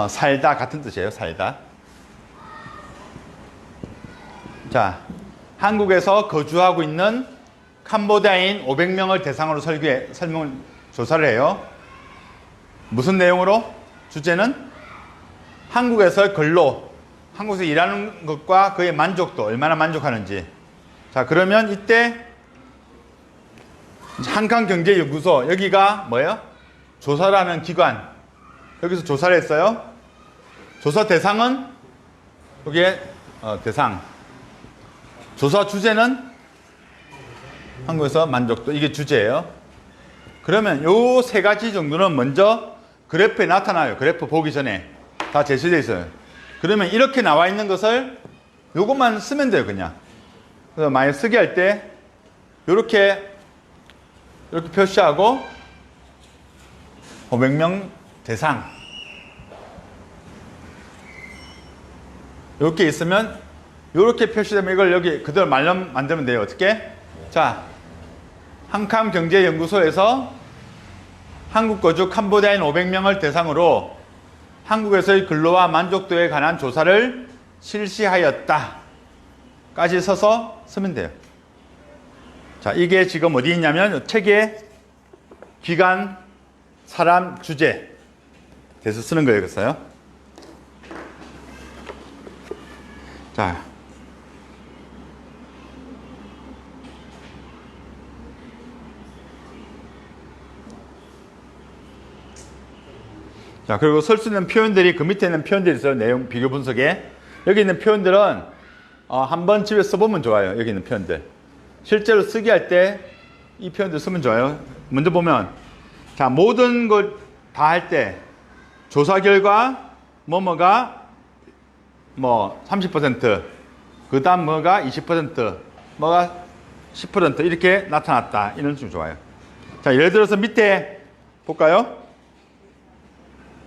살다 같은 뜻이에요. 살다. 자, 한국에서 거주하고 있는 캄보디아인 500명을 대상으로 설문조사를 해요. 무슨 내용으로? 주제는 한국에서 한국에서 일하는 것과 그의 만족도, 얼마나 만족하는지. 자, 그러면 이때 한강경제연구소, 여기가 뭐예요? 조사를 하는 기관. 여기서 조사를 했어요. 조사 대상은 여기에 대상. 조사 주제는 한국에서 만족도, 이게 주제예요. 그러면 요 세 가지 정도는 먼저 그래프에 나타나요. 그래프 보기 전에 다 제시되어 있어요. 그러면 이렇게 나와 있는 것을 요것만 쓰면 돼요. 그냥. 그래서 만약 쓰기 할 때 이렇게 표시하고 500명 대상 이렇게 있으면 이렇게 표시되면 이걸 여기 그대로 만들면 돼요. 어떻게? 자, 한캄 경제연구소에서 한국 거주 캄보디아인 500명을 대상으로 한국에서의 근로와 만족도에 관한 조사를 실시하였다 까지 써서 쓰면 돼요. 자, 이게 지금 어디 있냐면 책에 기관, 사람, 주제 돼서 쓰는 거예요. 그랬어요. 자, 그리고 쓸 수 있는 표현들이 그 밑에 있는 표현들이 있어요. 내용 비교 분석에. 여기 있는 표현들은 한번 집에 써보면 좋아요. 여기 있는 표현들. 실제로 쓰기 할 때 이 표현들 쓰면 좋아요. 먼저 보면, 자, 모든 걸 다 할 때 조사 결과 뭐가 30%, 그 다음 뭐가 20%, 뭐가 10% 이렇게 나타났다. 이런 좀 좋아요. 자, 예를 들어서 밑에 볼까요?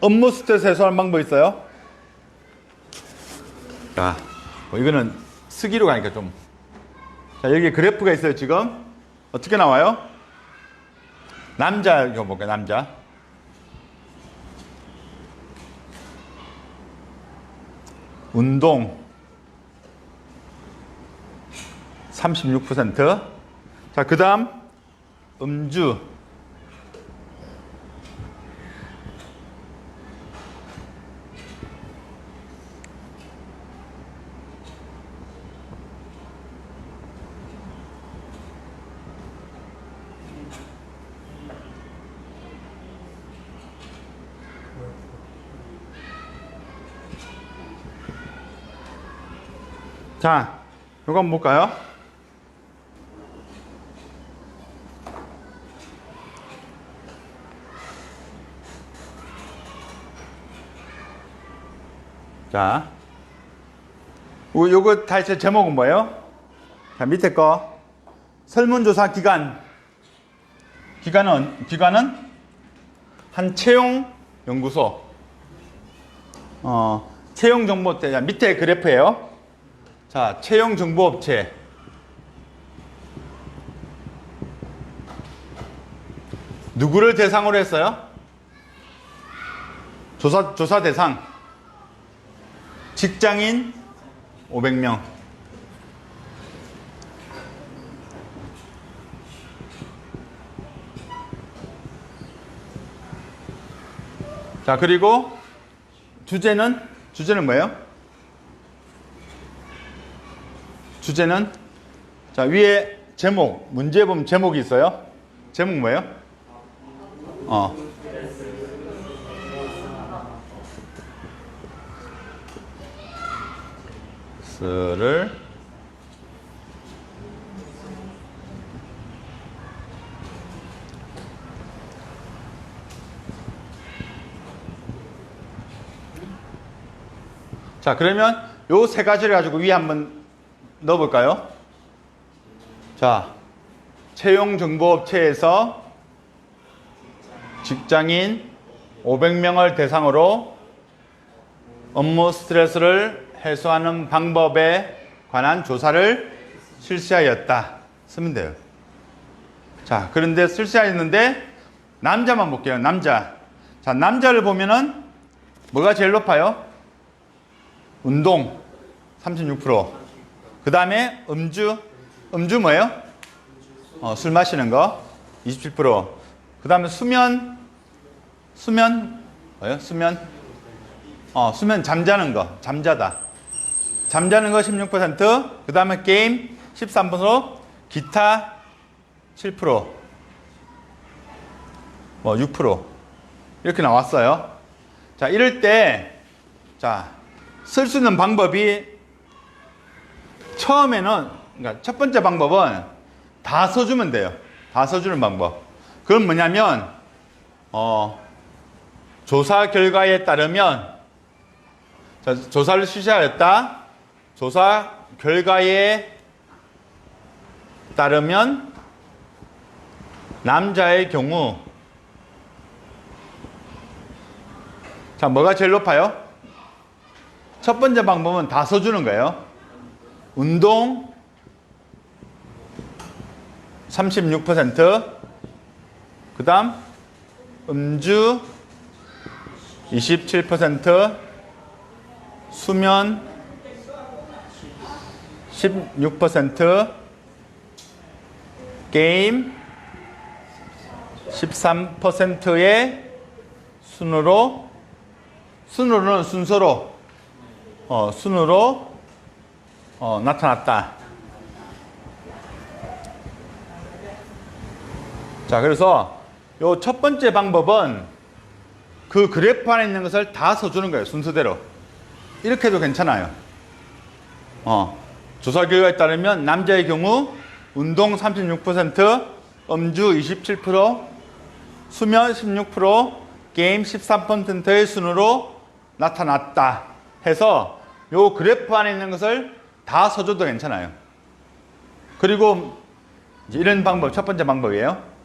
업무 스트레스 해소하는 방법이 있어요. 자, 이거는 쓰기로 가니까 좀. 자, 여기 그래프가 있어요. 지금 어떻게 나와요? 남자 이거 볼까요? 남자. 운동 36%. 자, 그 다음 음주 자, 요거 한번 볼까요? 자, 요거 다시 제목은 뭐예요? 자, 밑에 거 설문조사 기관은 한 채용 연구소, 채용 정보업체. 밑에 그래프예요. 자, 채용 정보업체. 누구를 대상으로 했어요? 조사 대상. 직장인 500명. 자, 그리고 주제는 뭐예요? 주제는, 자, 위에 제목, 문제 보면 제목이 있어요. 제목 뭐예요? 스를 자, 그러면 요 세 가지를 가지고 위에 한번 넣어볼까요? 자, 채용정보업체에서 직장인 500명을 대상으로 업무 스트레스를 해소하는 방법에 관한 조사를 실시하였다. 쓰면 돼요. 자, 그런데 실시하였는데 남자만 볼게요. 남자. 자, 남자를 보면은 뭐가 제일 높아요? 운동 36%. 그 다음에 음주 뭐예요? 술 마시는 거 27%. 그 다음에 수면 뭐예요? 수면 잠자는 거, 잠자는 거 16%. 그 다음에 게임 13%. 기타 7%. 6% 이렇게 나왔어요. 자, 이럴 때, 자, 쓸 수 있는 방법이 처음에는, 그러니까 첫 번째 방법은 다 써주면 돼요. 다 써주는 방법. 그건 뭐냐면, 조사 결과에 따르면, 자, 조사를 실시하였다. 조사 결과에 따르면 남자의 경우, 자, 뭐가 제일 높아요? 첫 번째 방법은 다 써주는 거예요. 운동 36%. 그 다음 음주 27%. 수면 16%. 게임 13%의 순으로 나타났다. 자, 그래서 요 첫 번째 방법은 그 그래프 안에 있는 것을 다 써주는 거예요. 순서대로. 이렇게 해도 괜찮아요. 조사 결과에 따르면 남자의 경우 운동 36%, 음주 27%, 수면 16%, 게임 13%의 순으로 나타났다 해서 요 그래프 안에 있는 것을 다 써줘도 괜찮아요. 그리고 이제 이런 방법, 첫 번째 방법이에요.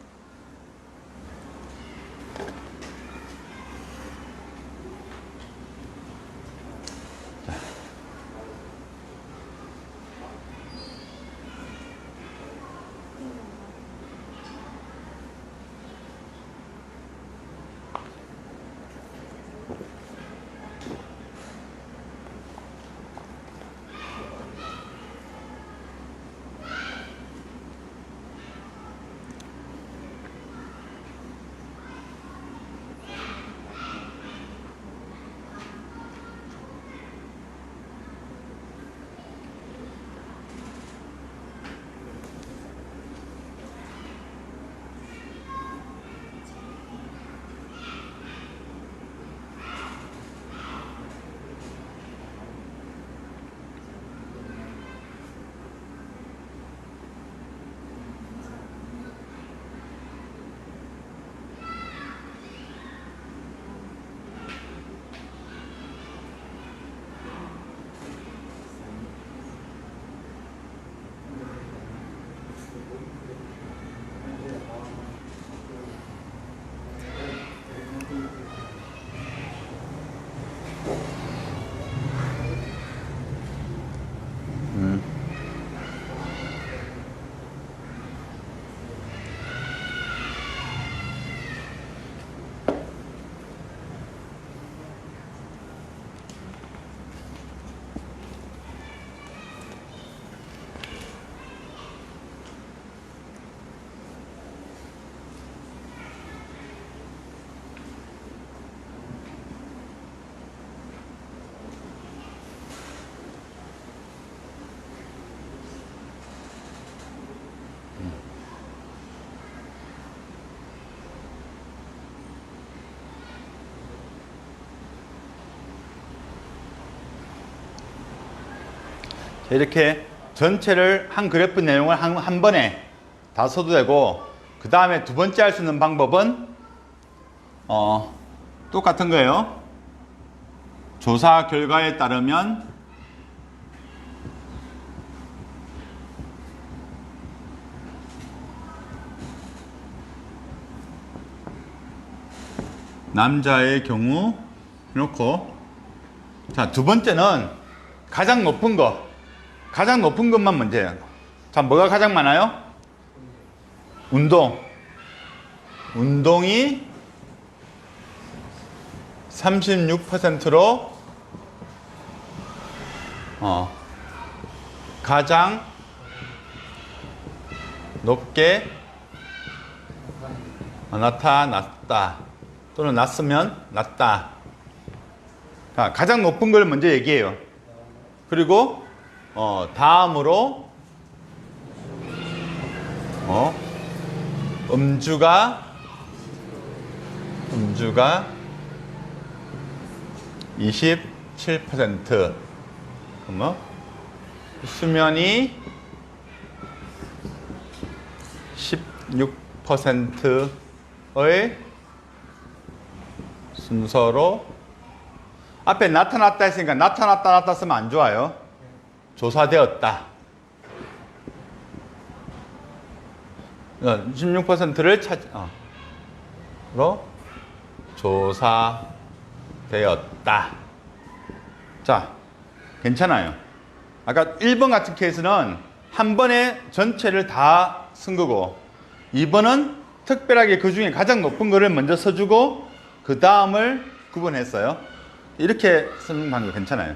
이렇게 전체를 한 그래프 내용을 한 번에 다 써도 되고, 그 다음에 두 번째 할 수 있는 방법은 똑같은 거예요. 조사 결과에 따르면 남자의 경우 해놓고, 자, 두 번째는 가장 높은 것만 문제예요. 자, 뭐가 가장 많아요? 운동이 36%로 가장 높게 나타났다 또는 났으면 낫다. 자, 가장 높은 걸 먼저 얘기해요. 그리고 다음으로 음주가 27%, 수면이 16%의 순서로, 앞에 나타났다 했으니까 나타났다 쓰면 안 좋아요. 조사되었다. 16%를 로 조사되었다. 자, 괜찮아요. 아까 1번 같은 케이스는 한 번에 전체를 다 쓴 거고, 2번은 특별하게 그 중에 가장 높은 거를 먼저 써주고 그 다음을 구분했어요. 이렇게 쓰는 방법 괜찮아요.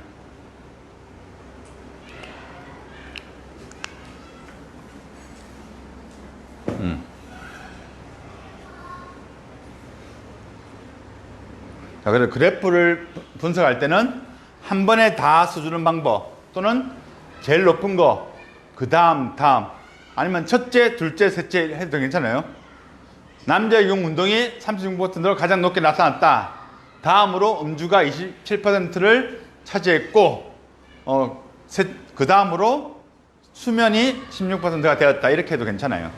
자, 그래서 그래프를 분석할 때는 한 번에 다 써주는 방법, 또는 제일 높은 거, 그 다음, 아니면 첫째, 둘째, 셋째 해도 괜찮아요. 남자의 경우 운동이 36%로 가장 높게 나타났다. 다음으로 음주가 27%를 차지했고, 그 다음으로 수면이 16%가 되었다. 이렇게 해도 괜찮아요.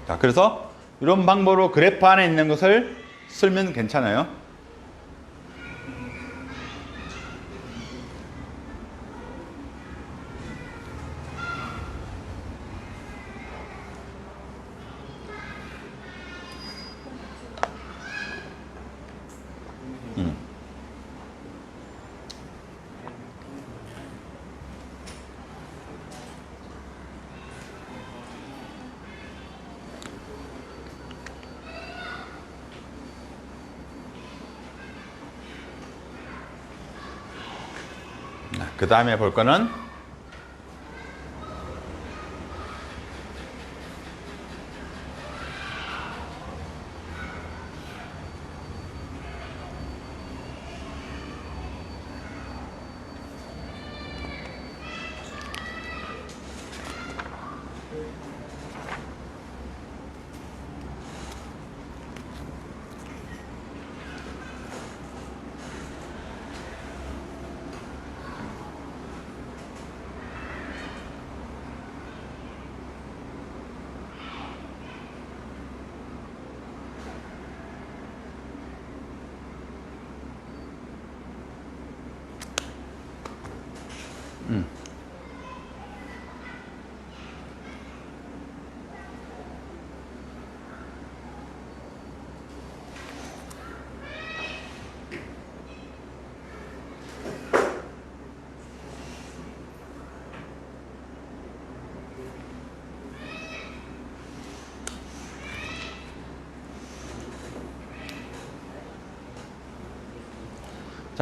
자, 그래서 이런 방법으로 그래프 안에 있는 것을 쓰면 괜찮아요. 그 다음에 볼 거는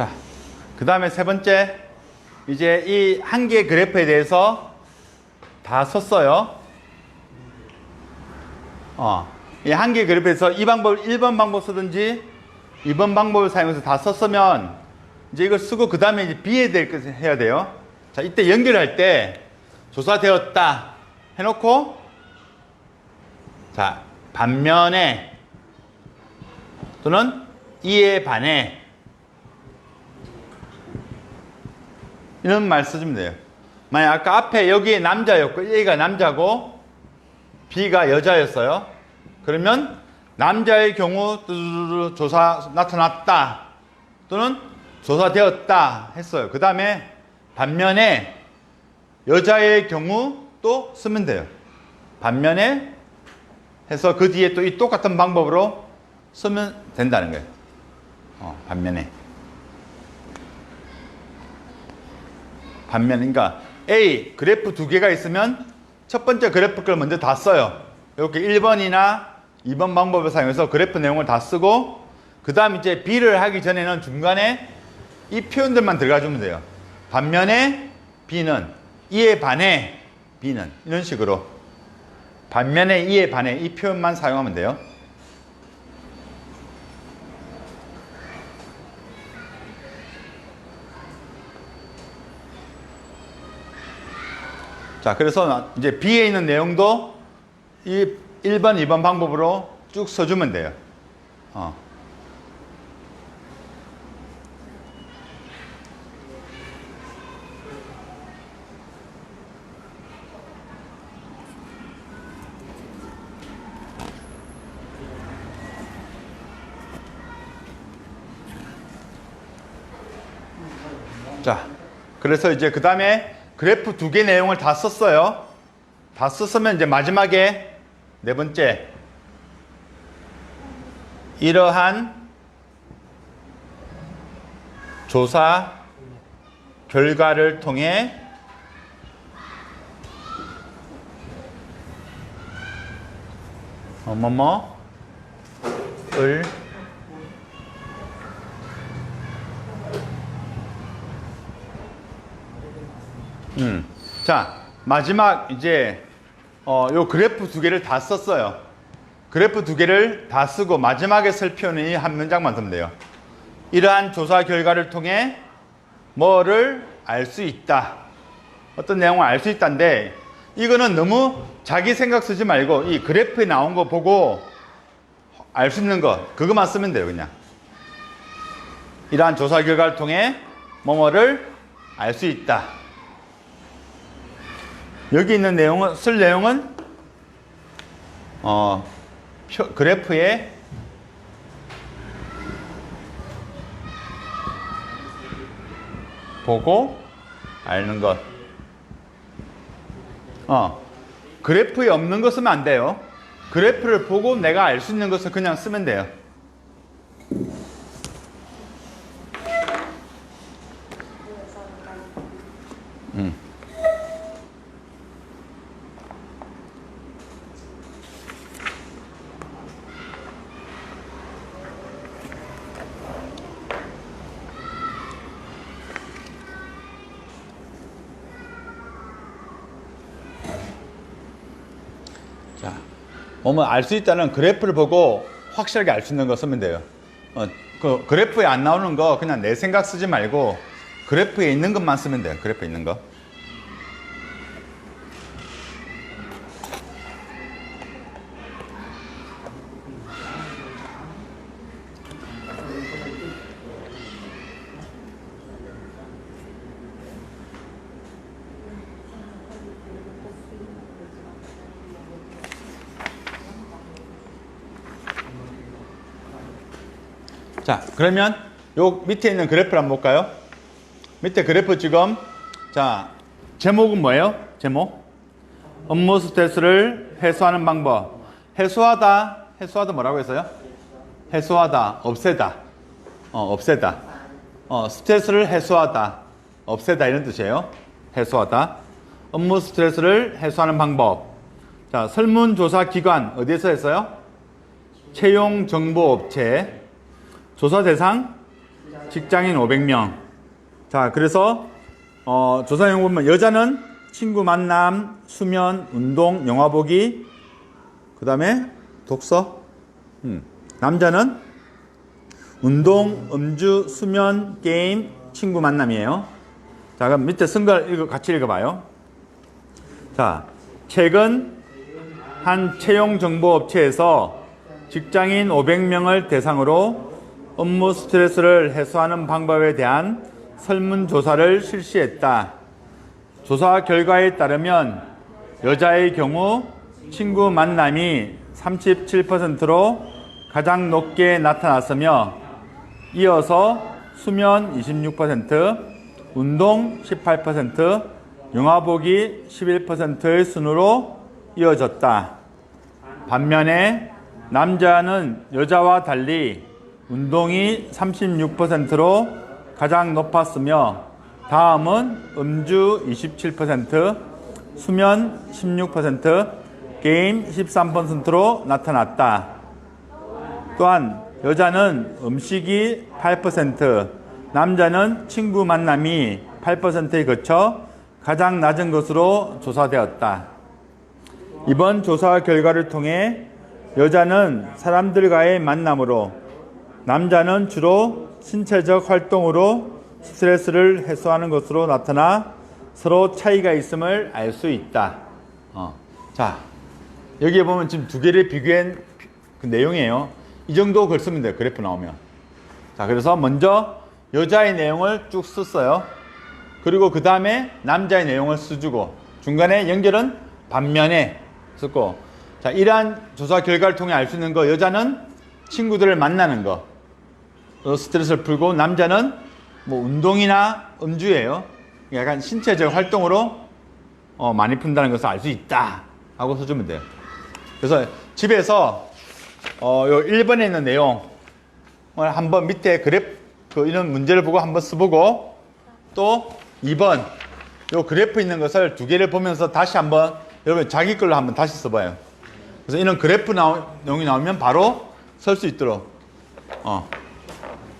자, 그 다음에 세 번째, 이제 이 한 개의 그래프에 대해서 다 썼어요. 이 한 개의 그래프에서 이 방법, 1번 방법 쓰든지 2번 방법을 사용해서 다 썼으면 이제 이걸 쓰고 그 다음에 이제 B에 대해 것을 해야 돼요. 자, 이때 연결할 때 조사되었다 해놓고, 자, 반면에 또는 이에 반해 이런 말 쓰시면 돼요. 만약 아까 앞에 여기 남자였고 A가 남자고 B가 여자였어요. 그러면 남자의 경우 뚜루루루 조사 나타났다 또는 조사되었다 했어요. 그 다음에 반면에 여자의 경우 또 쓰면 돼요. 반면에 해서 그 뒤에 또 이 똑같은 방법으로 쓰면 된다는 거예요. 반면에. 그러니까 A 그래프 두 개가 있으면 첫 번째 그래프 걸 먼저 다 써요. 이렇게 1번이나 2번 방법을 사용해서 그래프 내용을 다 쓰고 그 다음 이제 B를 하기 전에는 중간에 이 표현들만 들어가 주면 돼요. 반면에 B는 이에 반해 B는 이런 식으로 반면에 이에 반해 이 표현만 사용하면 돼요. 자, 그래서 이제 B에 있는 내용도 이 1번, 2번 방법으로 쭉 써주면 돼요. 자, 그래서 이제 그 다음에 그래프 두 개 내용을 다 썼어요. 다 썼으면 이제 마지막에 네 번째 이러한 조사 결과를 통해 뭐뭐을 자, 마지막 이제 요 그래프 두 개를 다 썼어요. 그래프 두 개를 다 쓰고 마지막에 쓸 표현이 한 문장만 쓰면 돼요. 이러한 조사 결과를 통해 뭐를 알 수 있다. 어떤 내용을 알 수 있다인데 이거는 너무 자기 생각 쓰지 말고 이 그래프에 나온 거 보고 알 수 있는 거 그것만 쓰면 돼요. 그냥 이러한 조사 결과를 통해 뭐뭐를 알 수 있다. 여기 있는 내용은 쓸 내용은 그래프에 보고 알는 것. 그래프에 없는 거 쓰면 안 돼요. 그래프를 보고 내가 알 수 있는 것을 그냥 쓰면 돼요. 자, 알 수 있다는 그래프를 보고 확실하게 알 수 있는 거 쓰면 돼요. 그 그래프에 안 나오는 거 그냥 내 생각 쓰지 말고 그래프에 있는 것만 쓰면 돼요. 그래프에 있는 거. 자, 그러면 요 밑에 있는 그래프를 한번 볼까요? 밑에 그래프 지금 자, 제목은 뭐예요? 제목 업무 스트레스를 해소하는 방법. 해소하다 뭐라고 했어요? 해소하다, 없애다. 없애다. 스트레스를 해소하다, 없애다 이런 뜻이에요. 해소하다. 업무 스트레스를 해소하는 방법. 자, 설문조사 기관 어디에서 했어요? 채용정보업체. 조사 대상 직장인 500명. 자, 그래서 조사 내용 보면 여자는 친구 만남, 수면, 운동, 영화 보기, 그 다음에 독서. 남자는 운동, 음주, 수면, 게임, 친구 만남이에요. 자, 그럼 밑에 쓴 걸 같이 읽어봐요. 자, 최근 한 채용정보업체에서 직장인 500명을 대상으로 업무 스트레스를 해소하는 방법에 대한 설문조사를 실시했다. 조사 결과에 따르면 여자의 경우 친구 만남이 37%로 가장 높게 나타났으며 이어서 수면 26%, 운동 18%, 영화 보기 11%의 순으로 이어졌다. 반면에 남자는 여자와 달리 운동이 36%로 가장 높았으며 다음은 음주 27%, 수면 16%, 게임 13%로 나타났다. 또한 여자는 음식이 8%, 남자는 친구 만남이 8%에 그쳐 가장 낮은 것으로 조사되었다. 이번 조사 결과를 통해 여자는 사람들과의 만남으로, 남자는 주로 신체적 활동으로 스트레스를 해소하는 것으로 나타나 서로 차이가 있음을 알 수 있다. 자, 여기에 보면 지금 두 개를 비교한 그 내용이에요. 이 정도 글 쓰면 돼요. 그래프 나오면. 자, 그래서 먼저 여자의 내용을 쭉 썼어요. 그리고 그 다음에 남자의 내용을 써주고 중간에 연결은 반면에 썼고, 자, 이러한 조사 결과를 통해 알 수 있는 거, 여자는 친구들을 만나는 거, 스트레스를 풀고, 남자는 뭐 운동이나 음주예요. 약간 신체적 활동으로 많이 푼다는 것을 알 수 있다 하고 써주면 돼요. 그래서 집에서 요 1번에 있는 내용 한번 밑에 그래프 이런 문제를 보고 한번 써보고, 또 2번 요 그래프 있는 것을 두 개를 보면서 다시 한번 여러분 자기 걸로 한번 다시 써봐요. 그래서 이런 그래프 내용이 나오면 바로 쓸 수 있도록.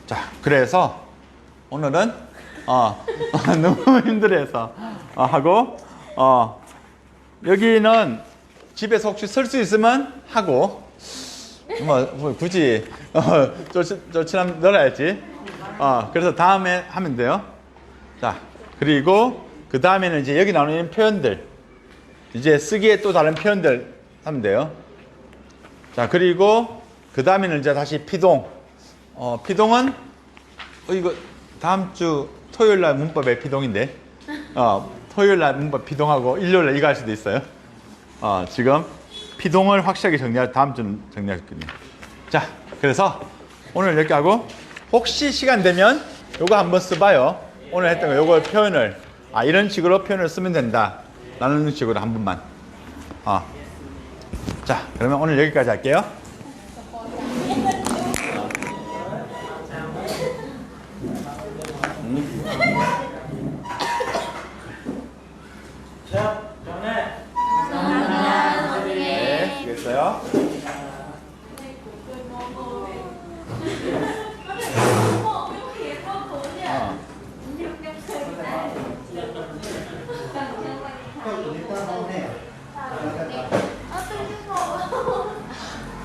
자, 그래서 오늘은 너무 힘들어해서 하고, 여기는 집에서 혹시 쓸 수 있으면 하고, 뭐 굳이 좋지는 넣어야지. 그래서 다음에 하면 돼요. 자, 그리고 그 다음에는 이제 여기 나오는 표현들, 이제 쓰기에 또 다른 표현들 하면 돼요. 자, 그리고 그 다음에는 이제 다시 피동. 피동은 이거 다음 주 토요일 날 문법의 피동인데, 토요일 날 문법 피동하고 일요일 날 이거 할 수도 있어요. 지금 피동을 확실하게 다음 주는 정리하겠군요. 자, 그래서 오늘 이렇게 하고, 혹시 시간 되면 요거 한번 써봐요. 오늘 했던 거 요거 표현을 이런 식으로 표현을 쓰면 된다 라는 식으로 한 번만. 자, 그러면 오늘 여기까지 할게요. 네, 수고했어요.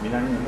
미나님,